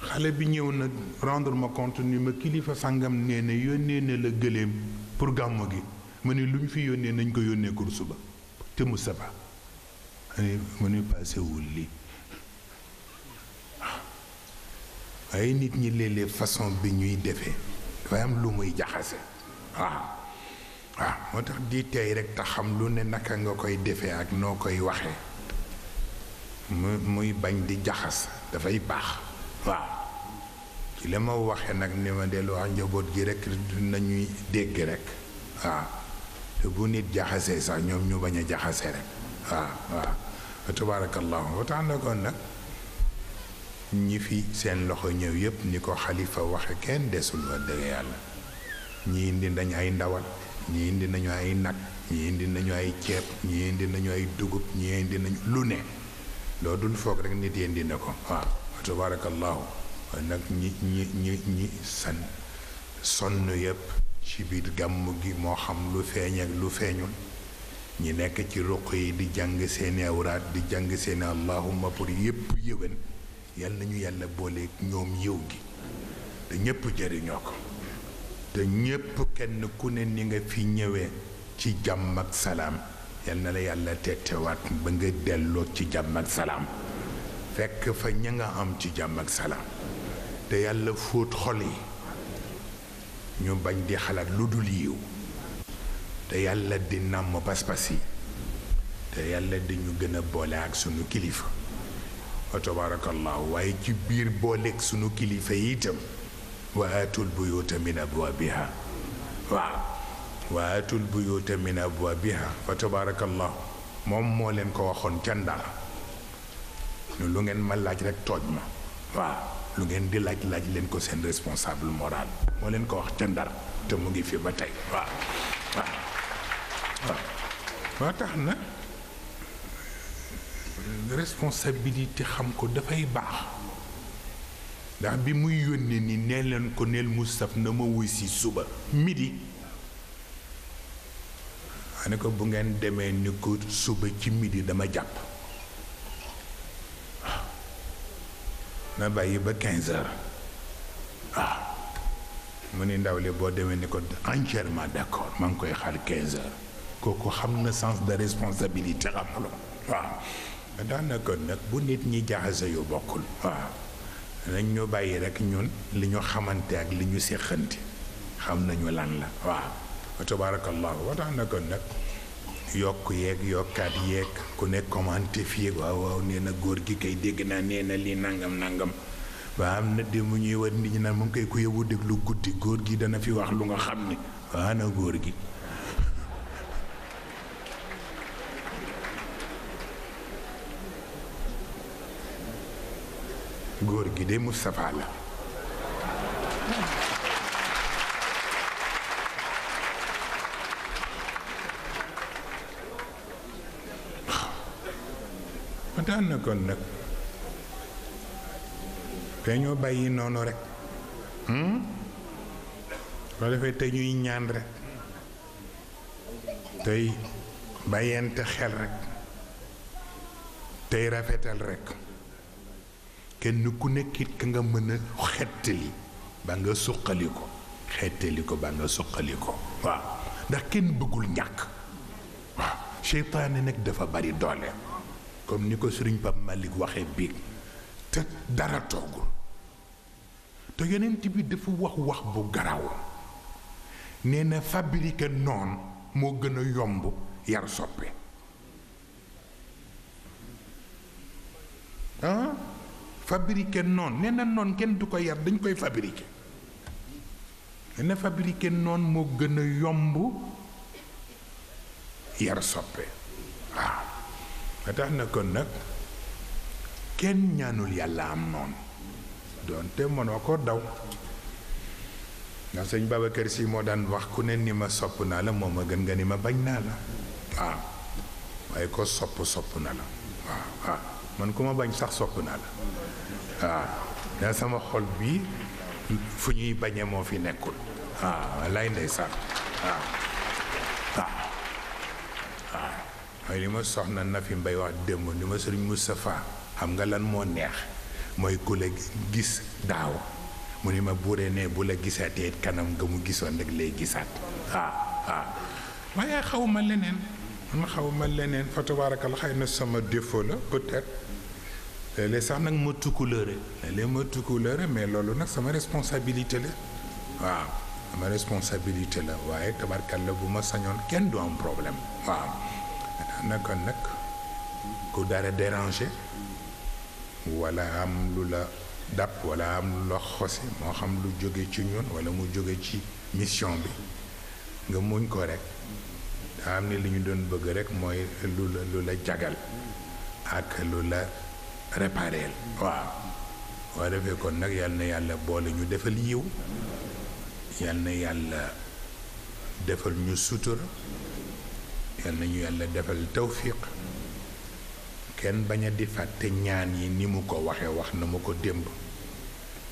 xale bi ñëw na rendre ma compte ni ma kilifa sàngam nee na yónnee na la gëléem pour gàmmu gi ma ne lu ñu fi yónnee nañ ko yónnee kursu ba te Moustapha mu ne paasewul lii waaye nit ñi léeg-léeg façon bi ñuy defee dafay am lu muy jaxase waaw moo tax di tey rek te xam lu ne naka nga koy defee ak noo koy waxee muy bañ di jaxas dafay baax waaw ci la ma waxee nag ni ma dellu wax njaboot gi rek nañuy dégg rek waaw te bu nit jaxasee sax ñoom ñu bañ a jaxase rek waaw tabaarakallahu wa tax na kon nag ñi fi seen loxo ñëw yépp ni ko xalifa waxe kenn desul wa dëgg yàlla ñi indi nañu ay ndawal ñi indi nañu ay nag ñi indi nañu ay ceeb ñi indi nañu ay dugub ñi indi nañu lu ne loo dul foog rek nit yi indi na ko waaw tabaarakallahu nag ñi sonn yépp ci biir gàmm gi moo xam lu feeñ ak lu feeñul ñi nekk ci ruq yi di jàng seeni awraat di jàng seeni allahumma pour yépp yëwén yal nañu yàlla booleeg ñoom yiw gi te ñépp jëriñoo ko te ñépp kenn ku ne ni nga fi ñëwee ci jàmm ak salaam yal na la yàlla tettewaat ba nga delloo ci jàmm ak salaam fekk fa ña nga am ci jàmm ak salaam te yàlla fóot xol yi ñu bañ di xalaat lu dul yiw te yàlla di nàmm pas-pas yi te yàlla di ñu gën a boole ak sunu kilifa wa tabarakallahu waaye ci biir booleeg sunu kilifa yi itam wa atul buyuta min abwabiha waaw wa atul buyuta min abwabiha wa tabarakallahu moom moo leen ko waxoon ca Ndar lu ngeen ma laaj rek tooj ma waaw lu ngeen di laaj leen ko seen responsable moral moo leen ko wax ca Ndar te mu ngi fi ba tey waaw moo tax na responsabilité xam ko dafay baax ndax bi muy yónnee ni nee leen ko neel Moustapha na ma wuy si suba midi ne ko bu ngeen demee ni ko suba ci midi dama jàpp waaw na bàyyi ba 15 heures waaw mu ni ndaw li boo demee ni ko entièrement d'accord maa ngi koy xaar 15 heures kooku xam na sens de responsabilité xamuloo waaw daanaka nag bu nit ñi jaxase yu bokkul waaw nañ ñu bàyyi rek ñun li ñu xamante ak li ñu séqante xam nañu lan la waaw wa tabarakallahu wa daanaka nag yokk yeeg yokkaat yeeg ku ne commenté fii waaw nee na góor gi kay dégg naa nee na lii nangam waa am na démb ñuy war nit ñi naan moom kay ku yóbbu déglu guddi góor gi dana fi wax lu nga xam ni waa na góor gi góor gi de Moustapha la ma daan na kon nag dañoo bàyyi noonu rek soo defee te ñuy ñaan rek tey bàyyente xel rek tey rafetal rek kenn ku nekkit ka nga mën a xettali ba nga suqali ko xettali ko ba nga suqali ko waaw ndax kenn bëggul ñàkk waaw seytaane nag dafa bari doole comme ni ko Sëriñ Pape Malick waxee biig te dara toogul te yonent bi dafa wax bu garaaw nee na fabriquer noon moo gën a yomb yar soppe fabriqué noonu nee na noonu kenn du ko yar dañ koy fabriqué nee na fabriqué noonu moo gën a yomb yar soppe waaw ba tax na kon nag kenn ñaanul yàlla am noonu doonte mënoo ko daw ndax sëñ Babacar Si moo daan wax ku ne ni ma sopp naa la moom a gën nga ni ma bañ naa la waaw waaye ko sopp na la waaw man ku ma bañ sax sopp naa la waaw daa sama xol bi fu ñuy bañe moo fi nekkul waaw lay ndeysaan waaw waaye li ma soxna na fi mbay wax démb ni ma sëriñ Moustapha xam nga lan moo neex mooy ku la gis daaw mu ni ma buuree ne bu la gisaatee kanam nga mu gisoon rek lay gisaat waaye xawma leneen fa tabaarakal xëy na sama défaut la peut-être léeg-léeg sax nag ma tukkuleere mais loolu nag sama responsabilité la waaw sama responsabilité la waaye tabarkal la bu ma sañoon kenn du am problème waaw naka nag ku dara déranger wala am lu la dab wala am lu la xosi moo xam lu jóge ci ñun wala mu jóge ci mission bi nga muñ ko rek daa am ni li ñu doon bëgg rek mooy lu la jagal ak lu la répareel waaw boo defee kon nag yal na yàlla boole ñu defal yiw yal na yàlla defal ñu sutura yal na ñu yàlla defal tawfiq kenn bañ a di fàtte ñaan yi ni mu ko waxee wax na ma ko démb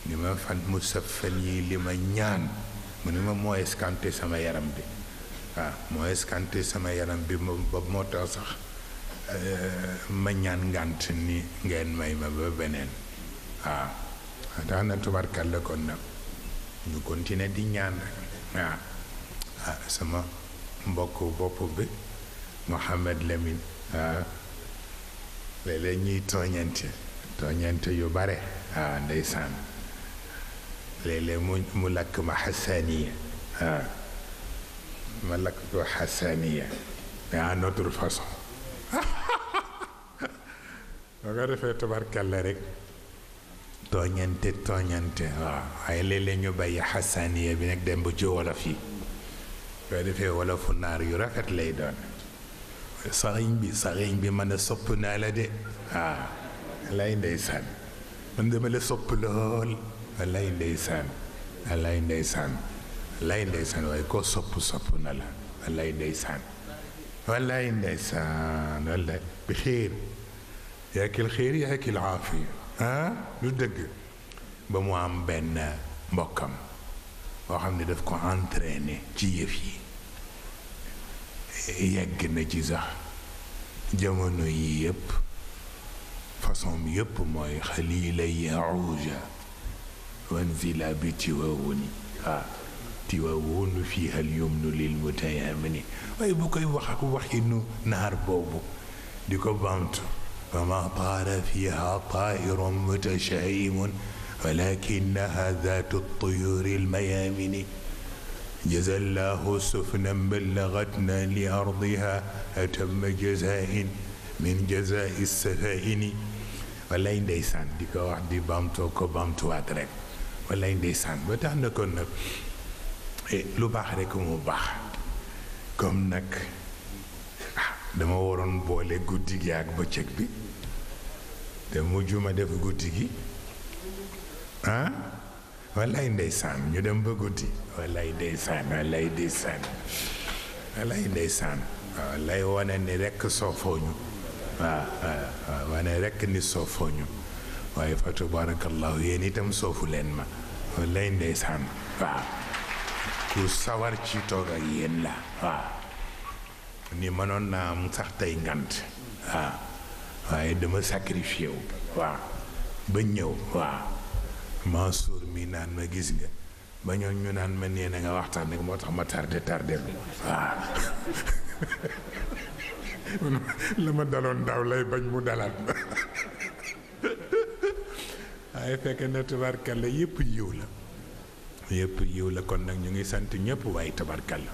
ni ma fan mu saf fan yi li ma ñaan mu ni ma moo escanté sama yaram bi waaw moo escanté sama yaram bi ba moo tax sax ma ñaan ngànt ni ngeen may ma ba beneen waaw tax na tubarkalla kon nag ñu continuer di ñaan rek waaw sama mbokk bopp bi Mohamed Lamine waaw léeg-léeg ñuy tooñante yu bare waaw ndeysaan léeg-léeg mu lakk ma xasaniya waaw ma lakk ko xasaniya mais à notre façon boo ko defee tabarkalla rek tooñante waaw waaye léeg-léeg ñu bàyyi xasaniya bi nag dem ba ci wolof yi boo defee wolofu naar yu rafet lay doon saxiñ bi mën a sopp naa la de waaw lay ndeysaan man dama la sopp lool lay ndeysaan waaye koo sopp na la lay ndeysaan wallaay bi xiir yaakil xiir yaakil aafiya lu dëgg ba mu am benn mbokkam boo xam ne daf ko entraîné ci yëf yi yegg na ci sax jamono yi yëpp façon bi yëpp mooy xalila yahuja wanzila bi tiwawuni tiwawunu fiha alyumnu lilmutayamini waaye bu koy wax ak waxinu naar boobu di ko bamtu fama taara fiha tairun mutashaimun walakinaha dhatu tuyuri almayamini جزى الله سفنا بلغتنا لأرضها أتم جزاء من جزاء السفائن wallaay ndeysaan di ko wax di bamtoo ko bamtuwaat rek wallaay ndeysaan ba tax na kon nag lu baax rek mu baax comme nag dama waroon boole guddi gi ak bëccëg bi te mujj ma def guddi gi wallaay ndeysaan ñu dem ba guddi wallaay ndeysaan wallaay wane ni rekk soofooñu waaw wane rekk ni soofooñu waaye fa tabarakallahu yéen itam soofu leen ma wallaay ndeysaan waaw ku sawar ci toog ak yéen la waaw ni mënoon naa am sax tey ngant waaw waaye dama sacrifié wu waaw ba ñëw waaw Mansour mi naan ma gis nga ba ñoon ñu naan ma nee na nga waxtaan rek moo tax ma tardé bi waaw la ma daloon daaw lay bañ mu dalaat ma waaye fekk na tabarkalla yëpp yiw la kon nag ñu ngi sant ñëpp waaye tabarkalla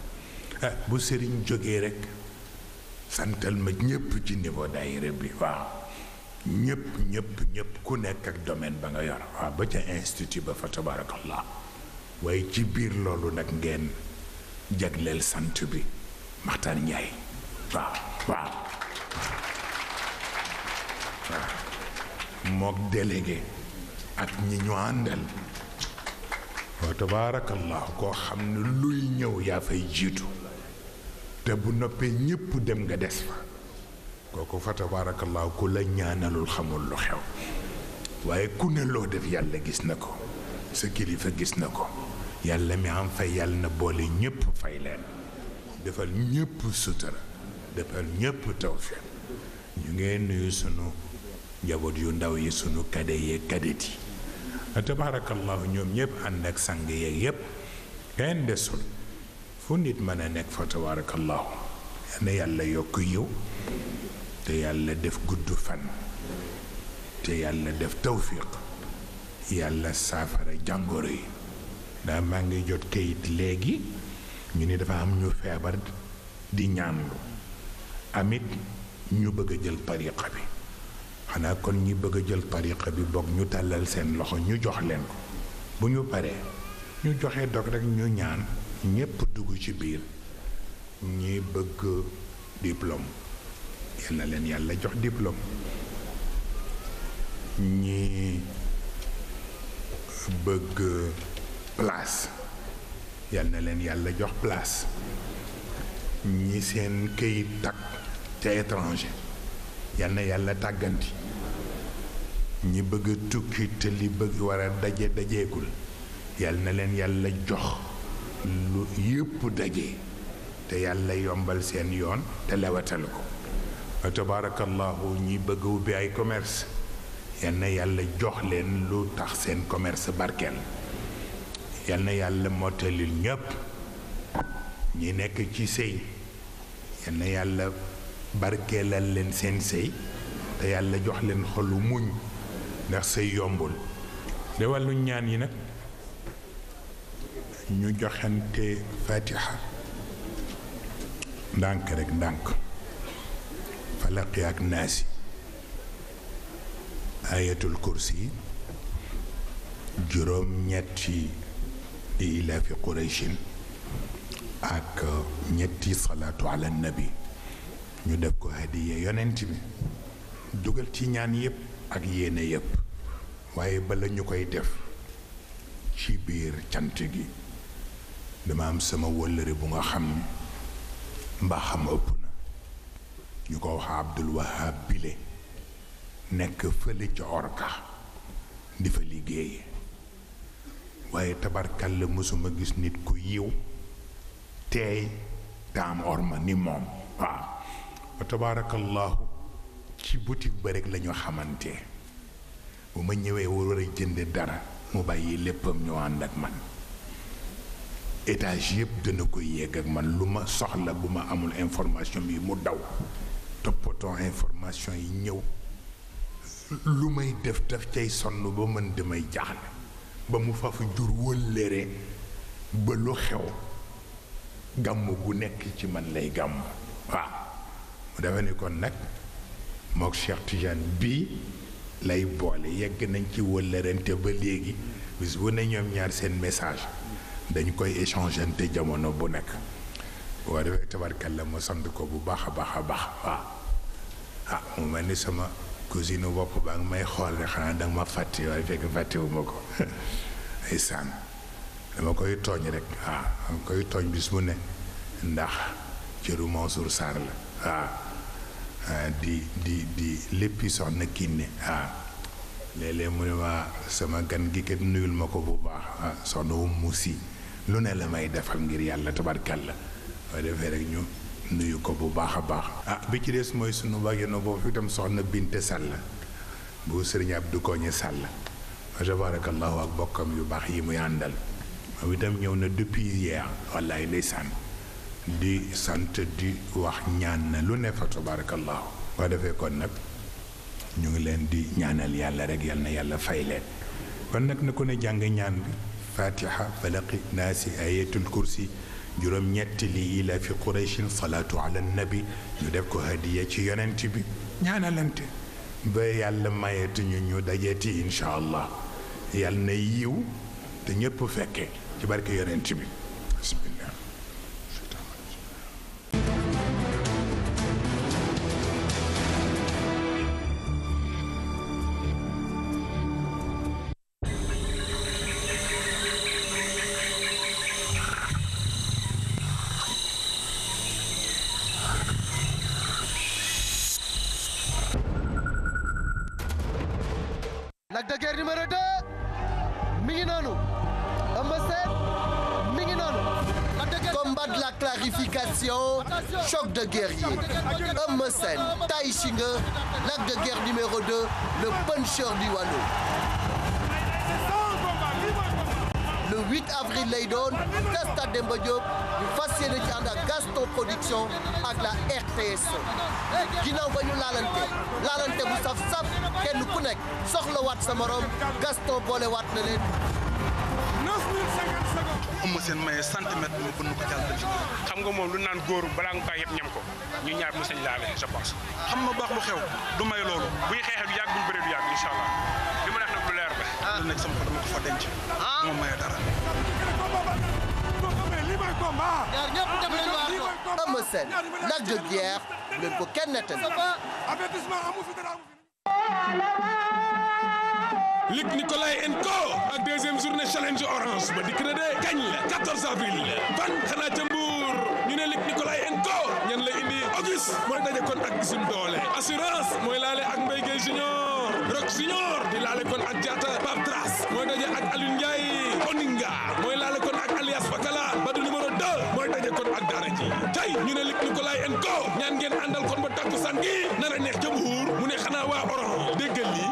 bu sëriñ jógee rek santal ma ñëpp ci niveau daayira bi waaw ñëpp ku nekk ak domaine ba nga yor waaw ba ca institut ba fa tabarakallah waaye ci biir loolu nag ngeen jagleel sant bi Maxtaar Njaay waaw mook délégué ak ñi ñu àndal wa tabarakallah koo xam ne luy ñëw yaa fay jiitu te bu noppee ñépp dem nga des fa kooku fa tabarakallah ku la ñaanalul xamul lu xew waaye ku ne loo def yàlla gis na ko sa kilifa gis na ko yàlla mi am fay yàlla na boole ñépp fay leen defal ñépp sutura defal ñépp tawfiq ñu ngeen nuyu sunu njaboot yu ndaw yi sunu kade yeeg kadet yi tabarakallahu ñoom ñëpp ànd ak sang yeeg yépp kenn desul fu nit mën a nekk fa tabarakallahu yal na yàlla yokk yiw te yàlla def gudd fan te yàlla def tawfiq yàlla saafara jàngoro yi daa maa ngi jot kayit léegi ñu ni dafa am ñu feebar di ñaanlu amit ñu bëgg a jël tariqa bi xanaa kon ñi bëgg a jël tariqa bi bokk ñu tàllal seen loxo ñu jox leen ko bu ñu paree ñu joxe dog rek ñu ñaan ñépp dugg ci biir ñi bëgg diplôme yal na leen yàlla jox diplôme ñi bëgg place yal na leen yàlla jox place ñi seen këyit takk ca étranger yal na yàlla tàgganti ñi bëgg a tukki te li bëgg war a daje dajeegul yal na leen yàlla jox lu yépp daje te yàlla yombal seen yoon te lewatal ko wa tabarakallahu ñi bëgg a ubbi ay commerce yal na yàlla jox leen lu tax seen commerce barkeel yal na yàlla mottalil ñépp ñi nekk ci sëy yal na yàlla barkeelal leen seen sëy te yàlla jox leen xolu muñ ndax sëy yombul de wàllu ñaan yi nag ñu joxante fatiha ndànk rek ndànk falaqi ak naasi ayatul kursi juróom ñetti di ilaafi qurayshin ak ñetti salaatu ala nabi ñu def ko hadiya yonent bi dugal ci ñaan yépp ak yéene yépp waaye bala ñu koy def ci biir cant gi dama am sama wëllëre bu nga xam ne mbaa xam ëpp na ñu ko wax Abdul Wahab bile nekk fële ca Orka di fa liggéey waaye tabarkal la mësuma gis nit ku yiw teey te am orma ni moom waaw wa tabarakallahu ci boutique ba rek la ñu xamante bu ma ñëwee war a jënd dara mu bàyyi léppam ñu ànd ak man étage yëpp dana ko yéeg ak man lu ma soxla bu ma amul information bi mu daw toppatoo information yi ñëw lu may def cay sonn ba mën damay jaaxle ba mu fafu jur wëllëre ba lu xew gàmm gu nekk ci man lay gàmm waaw mu dafa ni kon nag mook Cheikh Tidiane bii lay boole yegg nañ ci wëllërante ba léegi bis bu ne ñoom ñaar seen message dañ koy échangeante jamono bu nekk boo defee tabarkalla ma sant ko bu baax a baax a baax waaw ah mu mel ni sama cousine bopp baa ngi may xool rek xanaa danga ma fàtte waaye fekk fàttewuma ko ay sànn dama koy tooñ rek waaw dama koy tooñ bis bu ne ndax cëru Mansour Sarr la waaw di léppi soxna Kiné waaw léeg-léeg mu ne ma sama gan gi kat nuyul ma ko bu baax soxna Umu Si lu ne la may defal ngir yàlla tabarkalla waaye defee rek ñu nuyu ko bu baax a baax bi ci des mooy sunu bàjjeno boobu itam soxna Binte Sall bu Sëriñ Abdou Koñe Sall wa tabarakallahu ak bokkam yu baax yi muy àndal moom itam ñëw na depuis hier wallaay ndeysaan di sant di wax ñaan na lu ne fa tabarakallahu waa defee kon nag ñu ngi leen di ñaanal yàlla rek yal na yàlla fay leen kon nag na ko ne jàng ñaan bi fatiha falaqi naasi ayatul kursi juróom ñetti li ila fi qurayshin salaatu ala nabi ñu def ko hadiya ci yonent bi ñaanalante ba yàlla mayetuñu ñu dajeeti incha allah yàlla na yiw te ñëpp fekke ci barke yonent bi bismillah. Lac de Guiers numéro 2 mi ngi noonu Eumeu Sène mi ngi noonu combat de la clarification, choc de guerrier. Eumeu Sène Tai Shinga, Lac de Guiers numéro 2, le puncher du Waalo. Le 8 avril lay doon ca Stade Demba Diop ñu fas yéene ci ànd ak Gaston Production ak la RTS. ginnaaw ba ñu laalante bu saf-saf kenn ku nekk soxlawaat sa morom Gaston boolewaat na leen. 9050 secondes. Eumeu Sène maye centimètre mu bënn ko jàll ci xam nga moom lu naan góor balaa nga koy yëpp ñam ko ñu ñaar mu sañ laale je pense. xam na baax lu xew du may loolu. buy xeexee du yàgg buñ bëree du yàgg incha allah li ma neex nag lu leer la. lu nekk sama ko dama ko fa denc. dama maye dara. Eumeu Sène Lac de Guiers bu leen ko kenn nettali. Luc Nicolaï & Co ak deuxième journée challenge orange ba dikk na de kañ la 14 avril fan xanaa ca Mbour ñu ne Luc Nicolaï & Co ñan la indi Auguste mooy daje kon ak Gisum Doole assurance mooy laale ak Mbaye Gueye Junior Rock Junior di laale kon ak Diatta Pape Trace mooy daje ak Alioune Ndiaye Oninga mooy laale kon ak alias Fakala Badou numéro 2 mooy daje kon ak Daara Ji tey ñu ne Luc Nicolaï & Co ñaan ngeen àndal kon ba takkusaan gi nar a neex ca Mbour mu ne xanaa waa orange déggal lii.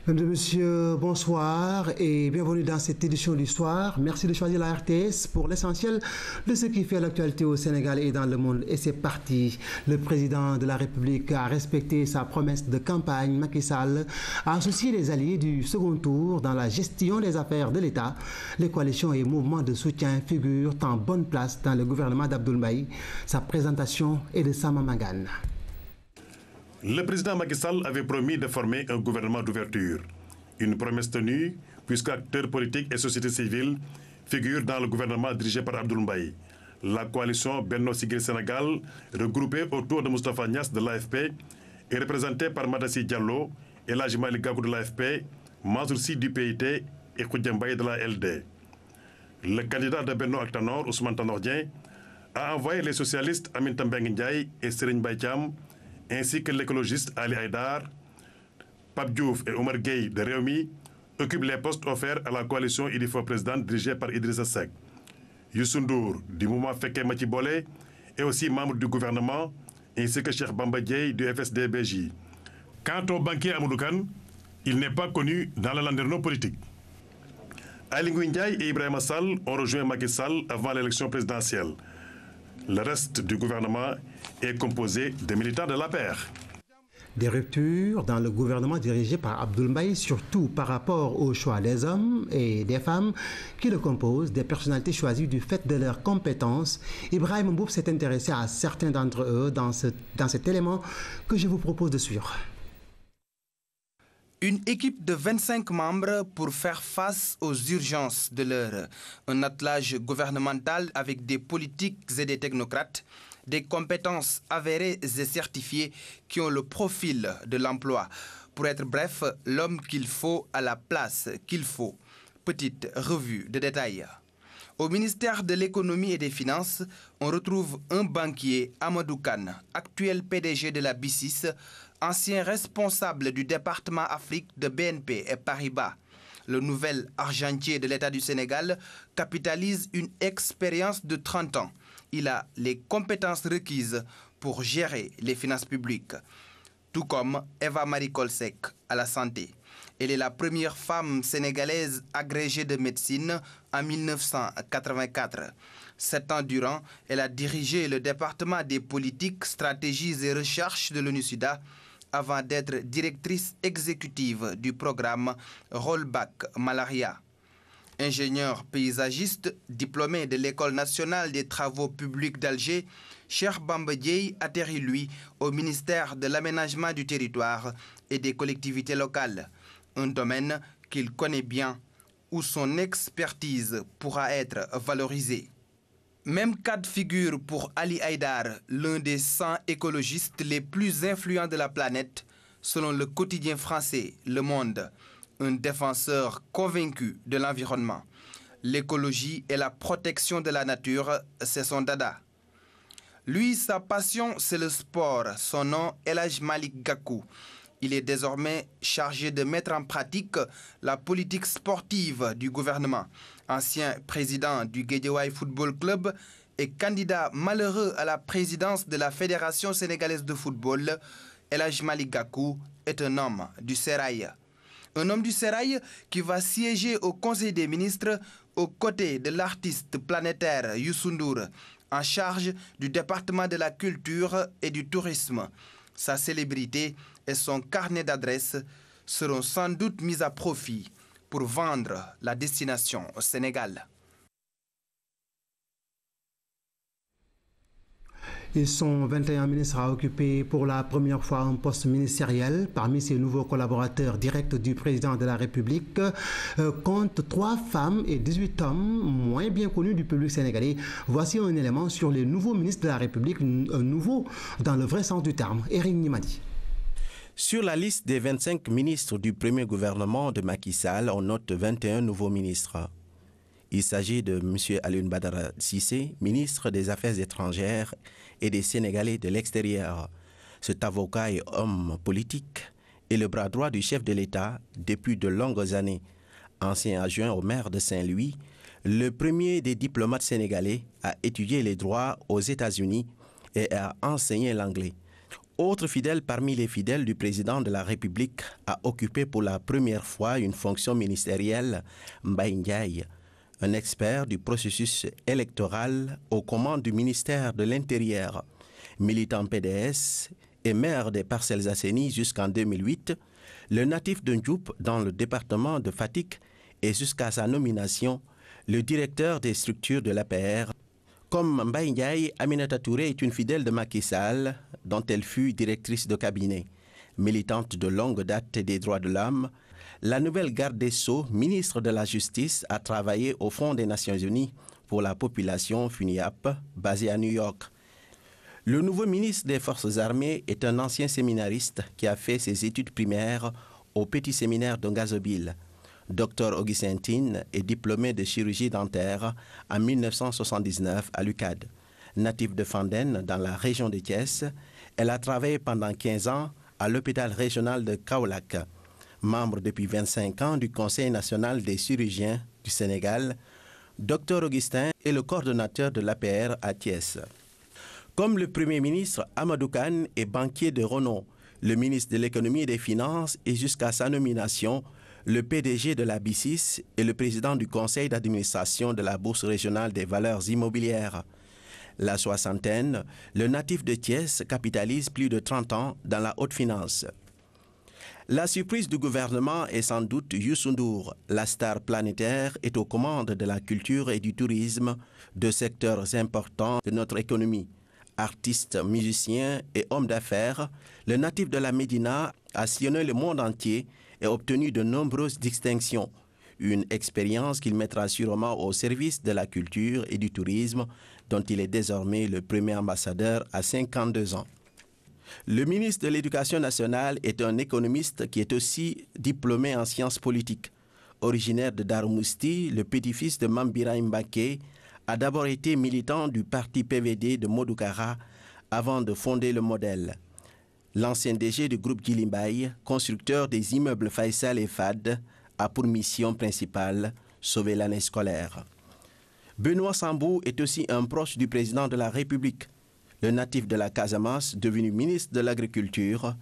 Mesdames et messieurs, bonsoir et bienvenue dans cette édition du soir. Merci de choisir la RTS pour l'essentiel de ce qui fait l'actualité au Sénégal et dans le monde. Et c'est parti. Le président de la République a respecté sa promesse de campagne. Macky Sall a associé les alliés du second tour dans la gestion des affaires de l'État. Les coalitions et mouvements de soutien figurent en bonne place dans le gouvernement d'Abdoul Mbaye. Sa présentation est de Sama Mangane. Le président Macky Sall avait promis de former un gouvernement d'ouverture. Une promesse tenue, puisque acteurs politiques et société civile figurent dans le gouvernement dirigé par Abdoul Mbaye. La coalition Benno Siggil Sénégal, regroupée autour de Moustapha Niasse de l'AFP, est représentée par Madassi Diallo, El Hadji Malick Gakou de l'AFP, Mansour Sy du PIT et Khoudia Mbaye de la LD. Le candidat de Benno ak Tanor, Ousmane Tanor Dieng, a envoyé les socialistes Aminata Mbengue Ndiaye et Serigne Mbaye Thiam, ainsi que l'écologiste Ali Haïdar, Pape Diouf et Omar Gueye de Rewmi occupent les postes offerts à la coalition Idy for Président dirigée par Idrissa Seck. Youssou Ndour du mouvement Fekke Mathi Bolé est aussi membre du gouvernement, ainsi que Cheikh Bamba Dièye du FSD/BJ. Quant au banquier Amadou Kane, il n'est pas connu dans le landerneau politique. Aly Ngouille Ndiaye et Ibrahima Sall ont rejoint Macky Sall avant l'élection présidentielle. Le reste du gouvernement est composé de militants de l'APR. Des ruptures dans le gouvernement dirigé par Abdoul Mbaye, surtout par rapport au choix des hommes et des femmes qui le composent, des personnalités choisies du fait de leurs compétences. Ibrahim Mboup s'est intéressé à certains d'entre eux dans cet élément que je vous propose de suivre. Une équipe de 25 membres pour faire face aux urgences de l'heure. Un attelage gouvernemental avec des politiques et des technocrates, des compétences avérées et certifiées qui ont le profil de l'emploi. Pour être bref, l'homme qu'il faut à la place qu'il faut. Petite revue de détails. Au ministère de l'économie et des finances, on retrouve un banquier, Amadou Kane, actuel PDG de la BICIS, ancien responsable du département Afrique de BNP et Paribas. Le nouvel argentier de l'État du Sénégal capitalise une expérience de 30 ans. il a les compétences requises pour gérer les finances publiques. Tout comme Eva Marie Kolsek à la santé. Elle est la première femme sénégalaise agrégée de médecine en 1984. 7 ans durant, elle a dirigé le département des politiques, stratégies et recherches de l'ONU-SIDA avant d'être directrice exécutive du programme Rollback Malaria. Ingénieur paysagiste, diplômé de l'École nationale des travaux publics d'Alger, Cheikh Bamba Dièye atterrit, lui, au ministère de l'Aménagement du territoire et des collectivités locales, un domaine qu'il connaît bien, où son expertise pourra être valorisée. Même cas de figure pour Ali Haïdar, l'un des 100 écologistes les plus influents de la planète, selon le quotidien français Le Monde, un défenseur convaincu de l'environnement. L'écologie et la protection de la nature, c'est son dada. Lui, sa passion, c'est le sport. Son nom, El Hadj Malick Gakou. Il est désormais chargé de mettre en pratique la politique sportive du gouvernement. Ancien président du Guédiawaye Football Club et candidat malheureux à la présidence de la Fédération sénégalaise de football, El Hadj Malick Gakou est un homme du sérail. Un homme du sérail qui va siéger au Conseil des ministres aux côtés de l'artiste planétaire Youssou N'Dour, en charge du département de la culture et du tourisme. Sa célébrité et son carnet d'adresses seront sans doute mis à profit pour vendre la destination au Sénégal. Ils sont 21 ministres à occuper pour la première fois un poste ministériel. Parmi ces nouveaux collaborateurs directs du président de la République, comptent 3 femmes et 18 hommes moins bien connus du public sénégalais. Voici un élément sur les nouveaux ministres de la République, nouveaux dans le vrai sens du terme. Eric Nimadi. Sur la liste des 25 ministres du premier gouvernement de Macky Sall, on note 21 nouveaux ministres. Il s'agit de M. Alioune Badara Cissé, ministre des Affaires étrangères et des Sénégalais de l'extérieur. Cet avocat et homme politique est le bras droit du chef de l'État depuis de longues années. Ancien adjoint au maire de Saint-Louis, le premier des diplomates sénégalais a étudié les droits aux États-Unis et a enseigné l'anglais. Autre fidèle parmi les fidèles du président de la République a occupé pour la première fois une fonction ministérielle, Mbaye Ndiaye, un expert du processus électoral aux commandes du ministère de l'Intérieur, militant PDS et maire des Parcelles Assainies jusqu'en 2008, le natif de Ndjoup dans le département de Fatick et jusqu'à sa nomination, le directeur des structures de l'APR. Comme Mbaye Ndiaye, Aminata Touré est une fidèle de Macky Sall, dont elle fut directrice de cabinet. Militante de longue date des droits de l'homme, la nouvelle garde des Sceaux, ministre de la Justice, a travaillé au Fonds des Nations Unies pour la population FUNIAP, basé à New York. Le nouveau ministre des Forces armées est un ancien séminariste qui a fait ses études primaires au petit séminaire de Ngazobile. Dr Augustin Tine est diplômé de chirurgie dentaire en 1979 à l'UCAD. Native de Fandène, dans la région de Thiès, elle a travaillé pendant 15 ans à l'hôpital régional de Kaolack. Membre depuis 25 ans du Conseil national des chirurgiens du Sénégal, Dr Augustin est le coordonnateur de l'APR à Thiès. Comme le Premier ministre, Amadou Kane est banquier de renom, le ministre de l'économie et des finances et jusqu'à sa nomination, le PDG de la BICIS et le président du conseil d'administration de la Bourse régionale des valeurs immobilières. La soixantaine, le natif de Thiès capitalise plus de 30 ans dans la haute finance. La surprise du gouvernement est sans doute Youssou N'Dour. La star planétaire est aux commandes de la culture et du tourisme, deux secteurs importants de notre économie. Artiste, musicien et homme d'affaires, le natif de la Médina a sillonné le monde entier et obtenu de nombreuses distinctions. Une expérience qu'il mettra sûrement au service de la culture et du tourisme, dont il est désormais le premier ambassadeur à 52 ans. Le ministre de l'Éducation nationale est un économiste qui est aussi diplômé en sciences politiques. Originaire de Darou-Mouhty, le petit-fils de Mame Birahim Mbacké a d'abord été militant du parti PVD de Modou Kara avant de fonder le Modèle. L'ancien DG du groupe Djily Mbaye, constructeur des immeubles Faisal et FAD, a pour mission principale sauver l'année scolaire. Benoît Sambou est aussi un proche du président de la République. Le natif de la Casamance, devenu ministre de l'Agriculture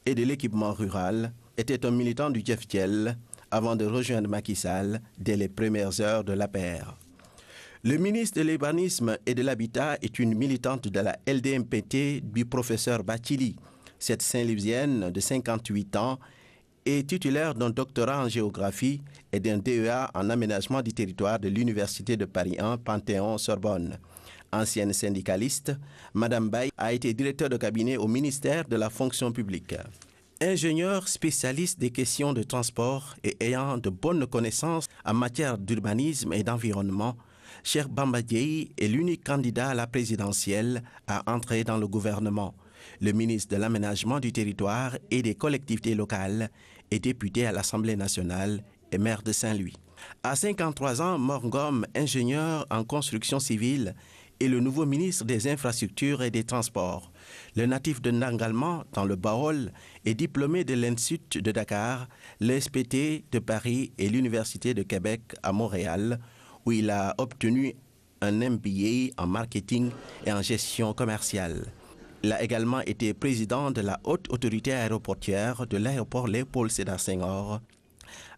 et de l'Équipement rural, était un militant du Djeftiel avant de rejoindre Macky Sall dès les premières heures de l'APR. Le ministre de l'Urbanisme et de l'Habitat est une militante de la LDMPT du professeur Bathily. Cette Saint-Louisienne de 58 ans est titulaire d'un doctorat en géographie et d'un DEA en aménagement du territoire de l'Université de Paris 1, Panthéon-Sorbonne. Ancienne syndicaliste, Madame Baye a été directeur de cabinet au ministère de la fonction publique. Ingénieur spécialiste des questions de transport et ayant de bonnes connaissances en matière d'urbanisme et d'environnement, Cheikh Bamba Dièye est l'unique candidat à la présidentielle à entrer dans le gouvernement. Le ministre de l'Aménagement du territoire et des collectivités locales est député à l'Assemblée nationale et maire de Saint-Louis. À 53 ans, Mor Ngom, ingénieur en construction civile, est le nouveau ministre des Infrastructures et des Transports. Le natif de Ndangalma, dans le Baol, est diplômé de l'Institut de Dakar, l'ESPT de Paris et l'Université de Québec à Montréal, où il a obtenu un MBA en marketing et en gestion commerciale. Il a également été président de la haute autorité aéroportuaire de l'aéroport Léopold Sédar Senghor.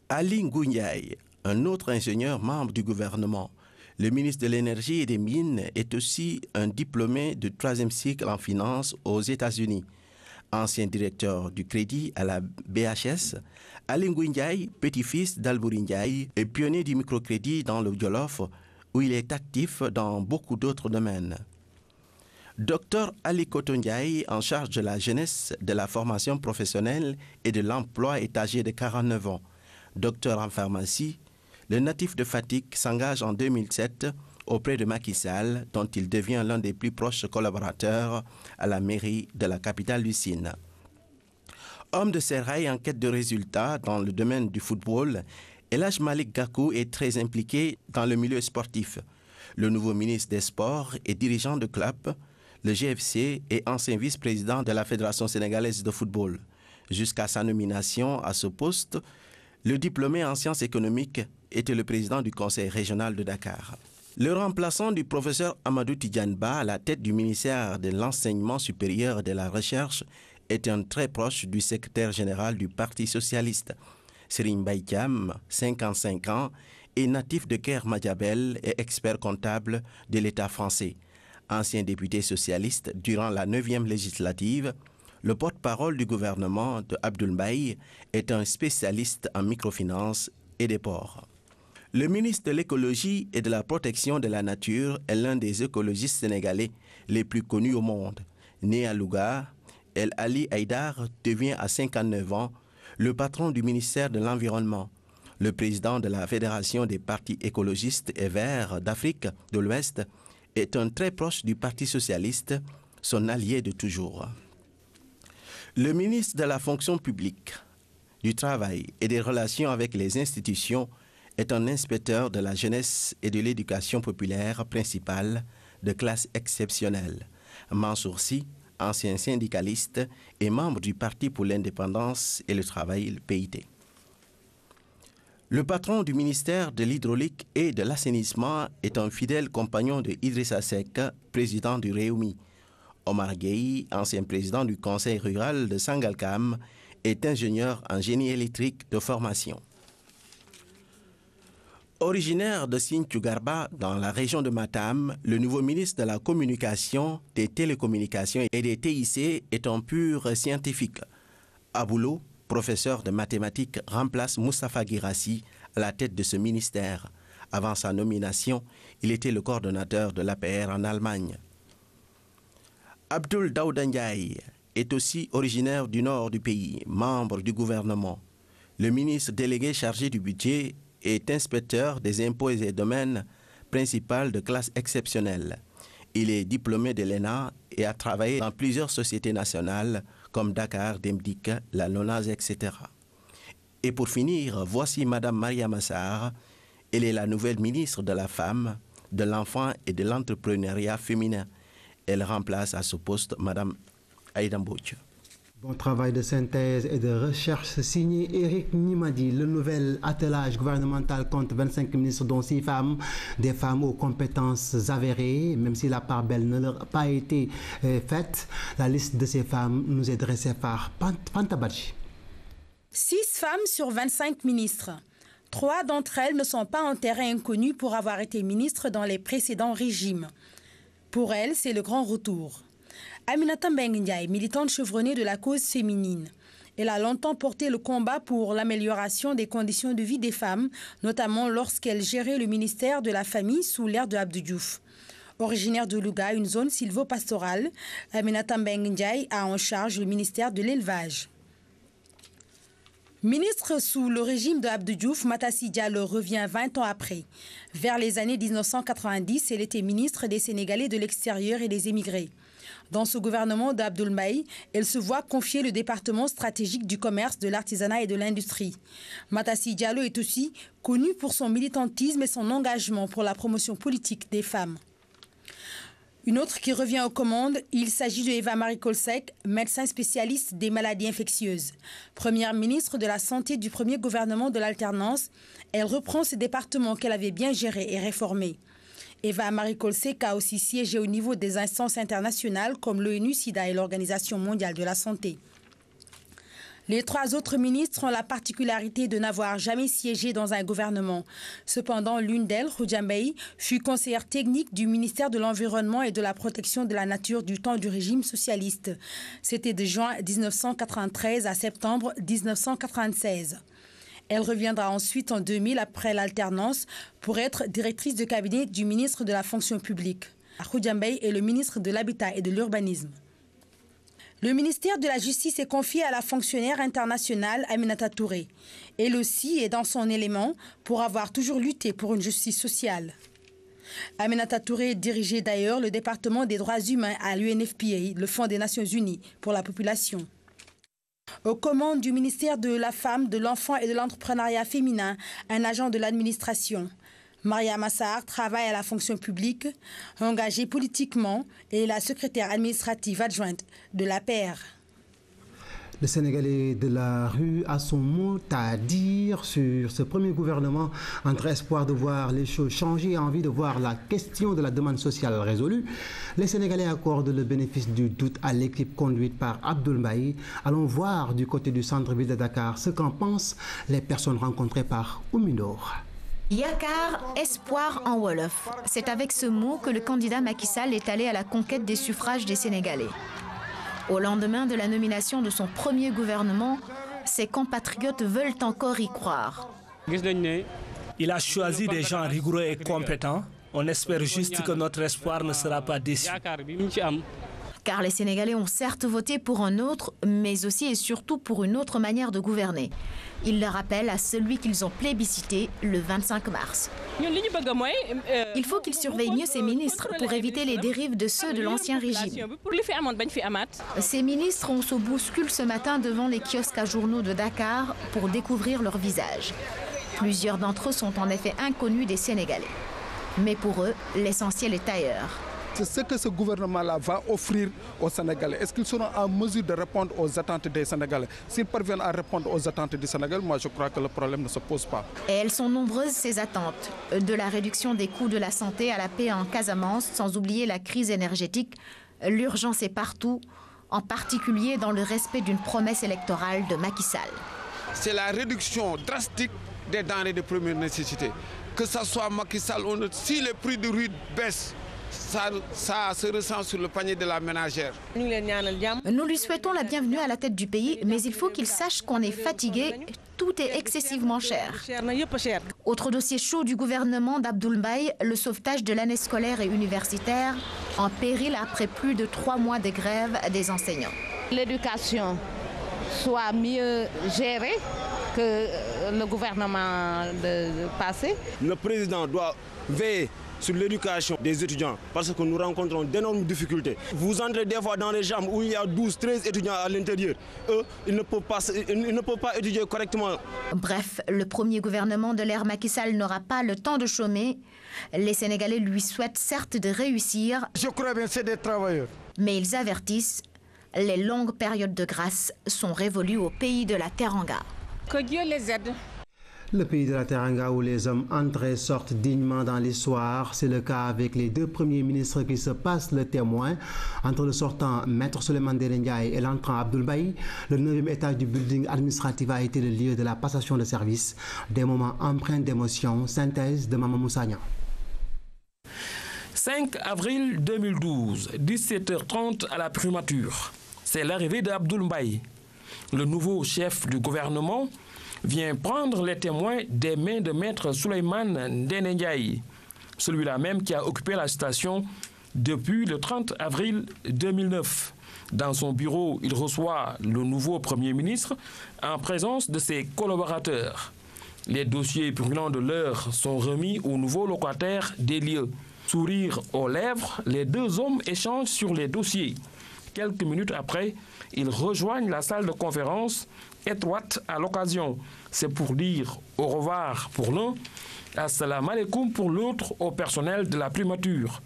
Ali Ngouille, un autre ingénieur membre du gouvernement. Le ministre de l'Énergie et des Mines est aussi un diplômé de 3e cycle en finance aux États-Unis. Ancien directeur du crédit à la BHS, Ali Ngouille, petit-fils d'Albouri Ndiaye, est pionnier du microcrédit dans le Jolof, où il est actif dans beaucoup d'autres domaines. Dr Ali Koto Ndiaye, en charge de la jeunesse, de la formation professionnelle et de l'emploi, est âgé de 49 ans. Docteur en pharmacie, le natif de Fatick s'engage en 2007 auprès de Macky Sall, dont il devient l'un des plus proches collaborateurs à la mairie de la capitale lucine. Homme de sérail en quête de résultats dans le domaine du football, El Hadj Malick Gakou est très impliqué dans le milieu sportif. Le nouveau ministre des Sports et dirigeant de club, le GFC, est ancien vice-président de la Fédération sénégalaise de football. Jusqu'à sa nomination à ce poste, le diplômé en sciences économiques était le président du conseil régional de Dakar. Le remplaçant du professeur Amadou Tidiane Ba à la tête du ministère de l'Enseignement supérieur et de la Recherche est un très proche du secrétaire général du Parti socialiste. Serigne Mbaye Thiam, 55 ans, est natif de Keur Madiabel et expert comptable de l'État français. Ancien député socialiste durant la 9e législative, le porte-parole du gouvernement de Abdoul Mbaye est un spécialiste en microfinance et des ports. Le ministre de l'écologie et de la protection de la nature est l'un des écologistes sénégalais les plus connus au monde. Né à Louga, El Ali Haïdar devient à 59 ans le patron du ministère de l'Environnement. Le président de la Fédération des partis écologistes et verts d'Afrique de l'Ouest est un très proche du Parti socialiste, son allié de toujours. Le ministre de la fonction publique, du travail et des relations avec les institutions est un inspecteur de la jeunesse et de l'éducation populaire principale de classe exceptionnelle. Mansour Sy, ancien syndicaliste et membre du Parti pour l'indépendance et le travail, le PIT. Le patron du ministère de l'Hydraulique et de l'Assainissement est un fidèle compagnon de Idrissa Seck, président du Rewmi. Omar Gueye, ancien président du conseil rural de Sangalkam, est ingénieur en génie électrique de formation. Originaire de Sinthiou Garba, dans la région de Matam, le nouveau ministre de la Communication, des Télécommunications et des TIC est un pur scientifique. Aboulo, professeur de mathématiques, remplace Moustapha Guirassi à la tête de ce ministère. Avant sa nomination, il était le coordonnateur de l'APR en Allemagne. Abdoul Daouda Ndiaye est aussi originaire du nord du pays, membre du gouvernement. Le ministre délégué chargé du budget est inspecteur des impôts et des domaines principal de classe exceptionnelle. Il est diplômé de l'ENA et a travaillé dans plusieurs sociétés nationales comme Dakar, Demdik, la LONASE, etc. Et pour finir, voici Madame Maria Massar. Elle est la nouvelle ministre de la Femme, de l'Enfant et de l'Entrepreneuriat féminin. Elle remplace à ce poste Madame Aïda Mbodj. Bon travail de synthèse et de recherche signé Éric Nimadi. Le nouvel attelage gouvernemental compte 25 ministres, dont 6 femmes, des femmes aux compétences avérées, même si la part belle ne leur a pas été faite. La liste de ces femmes nous est dressée par Fanta Badji. 6 femmes sur 25 ministres. 3 d'entre elles ne sont pas en terrain inconnu pour avoir été ministres dans les précédents régimes. Pour elles, c'est le grand retour. Aminata Mbengue Ndiaye, militante chevronnée de la cause féminine. Elle a longtemps porté le combat pour l'amélioration des conditions de vie des femmes, notamment lorsqu'elle gérait le ministère de la Famille sous l'ère de Abdou Diouf. Originaire de Louga, une zone sylvo-pastorale, Aminata Mbengue Ndiaye a en charge le ministère de l'élevage. Ministre sous le régime de Abdou Diouf, Matassi Diallo revient 20 ans après. Vers les années 1990, elle était ministre des Sénégalais de l'extérieur et des émigrés. Dans ce gouvernement d'Abdoul Mbaye, elle se voit confier le département stratégique du commerce, de l'artisanat et de l'industrie. Matassi Diallo est aussi connue pour son militantisme et son engagement pour la promotion politique des femmes. Une autre qui revient aux commandes, il s'agit de Eva Marie Coll Seck, médecin spécialiste des maladies infectieuses. Première ministre de la Santé du premier gouvernement de l'alternance, elle reprend ces départements qu'elle avait bien gérés et réformés. Eva Marie Coll Seck a aussi siégé au niveau des instances internationales comme l'ONU-SIDA et l'Organisation mondiale de la santé. Les 3 autres ministres ont la particularité de n'avoir jamais siégé dans un gouvernement. Cependant, l'une d'elles, Khoudia Mbaye, fut conseillère technique du ministère de l'Environnement et de la Protection de la Nature du temps du régime socialiste. C'était de juin 1993 à septembre 1996. Elle reviendra ensuite en 2000 après l'alternance pour être directrice de cabinet du ministre de la Fonction publique. Khoudia Mbaye est le ministre de l'Habitat et de l'Urbanisme. Le ministère de la Justice est confié à la fonctionnaire internationale Aminata Touré. Elle aussi est dans son élément pour avoir toujours lutté pour une justice sociale. Aminata Touré dirigeait d'ailleurs le département des droits humains à l'UNFPA, le Fonds des Nations Unies pour la population. Aux commandes du ministère de la Femme, de l'Enfant et de l'Entrepreneuriat féminin, un agent de l'administration. Maria Massar travaille à la fonction publique, engagée politiquement, et la secrétaire administrative adjointe de l'APR. Le Sénégalais de la rue a son mot à dire sur ce premier gouvernement, entre espoir de voir les choses changer et envie de voir la question de la demande sociale résolue. Les Sénégalais accordent le bénéfice du doute à l'équipe conduite par Abdoul Mbaye. Allons voir du côté du centre-ville de Dakar ce qu'en pensent les personnes rencontrées par Ouminor. Yakar, espoir en Wolof. C'est avec ce mot que le candidat Macky Sall est allé à la conquête des suffrages des Sénégalais. Au lendemain de la nomination de son premier gouvernement, ses compatriotes veulent encore y croire. Il a choisi des gens rigoureux et compétents. On espère juste que notre espoir ne sera pas déçu. Car les Sénégalais ont certes voté pour un autre, mais aussi et surtout pour une autre manière de gouverner. Ils le rappellent à celui qu'ils ont plébiscité le 25 mars. Il faut qu'ils surveillent mieux ces ministres pour éviter les dérives de ceux de l'ancien régime. Ces ministres, on se bouscule ce matin devant les kiosques à journaux de Dakar pour découvrir leur visage. Plusieurs d'entre eux sont en effet inconnus des Sénégalais. Mais pour eux, l'essentiel est ailleurs. C'est ce que ce gouvernement-là va offrir aux Sénégalais. Est-ce qu'ils seront en mesure de répondre aux attentes des Sénégalais? S'ils parviennent à répondre aux attentes des Sénégalais, moi je crois que le problème ne se pose pas. Et elles sont nombreuses, ces attentes. De la réduction des coûts de la santé à la paix en Casamance, sans oublier la crise énergétique. L'urgence est partout, en particulier dans le respect d'une promesse électorale de Macky Sall. C'est la réduction drastique des denrées de première nécessité. Que ce soit Macky Sall, si les prix de riz baissent, ça se ressent sur le panier de la ménagère. Nous lui souhaitons la bienvenue à la tête du pays, mais il faut qu'il sache qu'on est fatigué. Tout est excessivement cher. Autre dossier chaud du gouvernement d'Abdoul Mbaye, le sauvetage de l'année scolaire et universitaire, en péril après plus de 3 mois de grève des enseignants. L'éducation soit mieux gérée que le gouvernement passé. Le président doit veiller sur l'éducation des étudiants parce que nous rencontrons d'énormes difficultés. Vous entrez des fois dans les chambres où il y a 12, 13 étudiants à l'intérieur. Eux, ils ne peuvent pas étudier correctement. Bref, le premier gouvernement de l'ère Macky Sall n'aura pas le temps de chômer. Les Sénégalais lui souhaitent certes de réussir. Je crois bien, c'est des travailleurs. Mais ils avertissent, Les longues périodes de grâce sont révolues au pays de la Teranga. Que Dieu les aide. Le pays de la Teranga où les hommes entrent et sortent dignement dans l'histoire, c'est le cas avec les deux premiers ministres qui se passent le témoin. Entre le sortant Maître Souleymane Ndéné Ndiaye et l'entrant Abdoul Mbaye, le 9e étage du building administratif a été le lieu de la passation de service. Des moments empreints d'émotion. Synthèse de Maman Moussagna. 5 avril 2012, 17h30 à la primature. C'est l'arrivée d'Abdoul Mbaye. Le nouveau chef du gouvernement vient prendre les témoins des mains de Maître Souleymane Ndéné Ndiaye, celui-là même qui a occupé la station depuis le 30 avril 2009. Dans son bureau, il reçoit le nouveau Premier ministre en présence de ses collaborateurs. Les dossiers brûlants de l'heure sont remis aux nouveaux locataires des lieux. Sourire aux lèvres, les deux hommes échangent sur les dossiers. Quelques minutes après, ils rejoignent la salle de conférence étroite à l'occasion. C'est pour dire au revoir pour l'un, assalamu alaikum pour l'autre au personnel de la primature.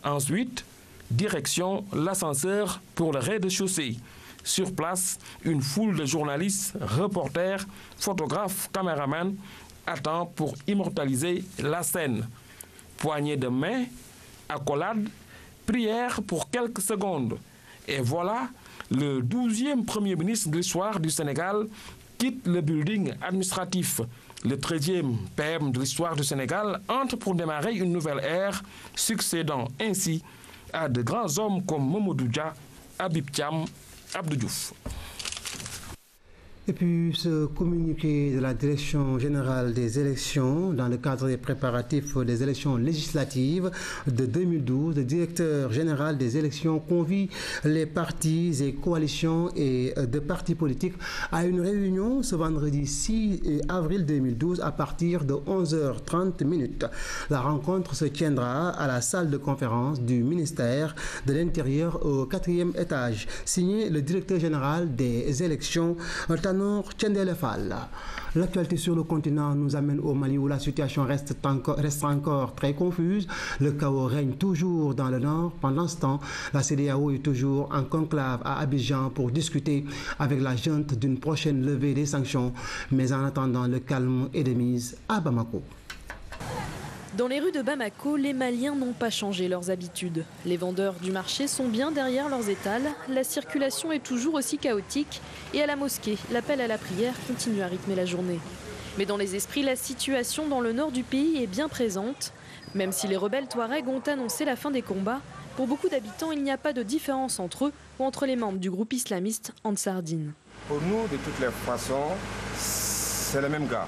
Ensuite, direction l'ascenseur pour le rez-de-chaussée. Sur place, une foule de journalistes, reporters, photographes, caméramans attend pour immortaliser la scène. Poignée de main, accolade, prière pour quelques secondes. Et voilà, le 12e Premier ministre de l'histoire du Sénégal quitte le building administratif. Le 13e PM de l'histoire du Sénégal entre pour démarrer une nouvelle ère, succédant ainsi à de grands hommes comme Mamadou Dia, Habib Thiam, Abdou Diouf. Et puis ce communiqué de la Direction générale des élections dans le cadre des préparatifs des élections législatives de 2012, le directeur général des élections convie les partis et coalitions et de partis politiques à une réunion ce vendredi 6 avril 2012 à partir de 11h30. La rencontre se tiendra à la salle de conférence du ministère de l'Intérieur au 4e étage. Signé le directeur général des élections, L'actualité sur le continent nous amène au Mali où la situation reste encore très confuse. Le chaos règne toujours dans le nord. Pendant ce temps, la CEDEAO est toujours en conclave à Abidjan pour discuter avec la junte d'une prochaine levée des sanctions. Mais en attendant, le calme est de mise à Bamako. Dans les rues de Bamako, les Maliens n'ont pas changé leurs habitudes. Les vendeurs du marché sont bien derrière leurs étals, la circulation est toujours aussi chaotique et à la mosquée, l'appel à la prière continue à rythmer la journée. Mais dans les esprits, la situation dans le nord du pays est bien présente. Même si les rebelles Touaregs ont annoncé la fin des combats, pour beaucoup d'habitants, il n'y a pas de différence entre eux ou entre les membres du groupe islamiste Ansar Dine. Pour nous, de toutes les façons, c'est le même gars.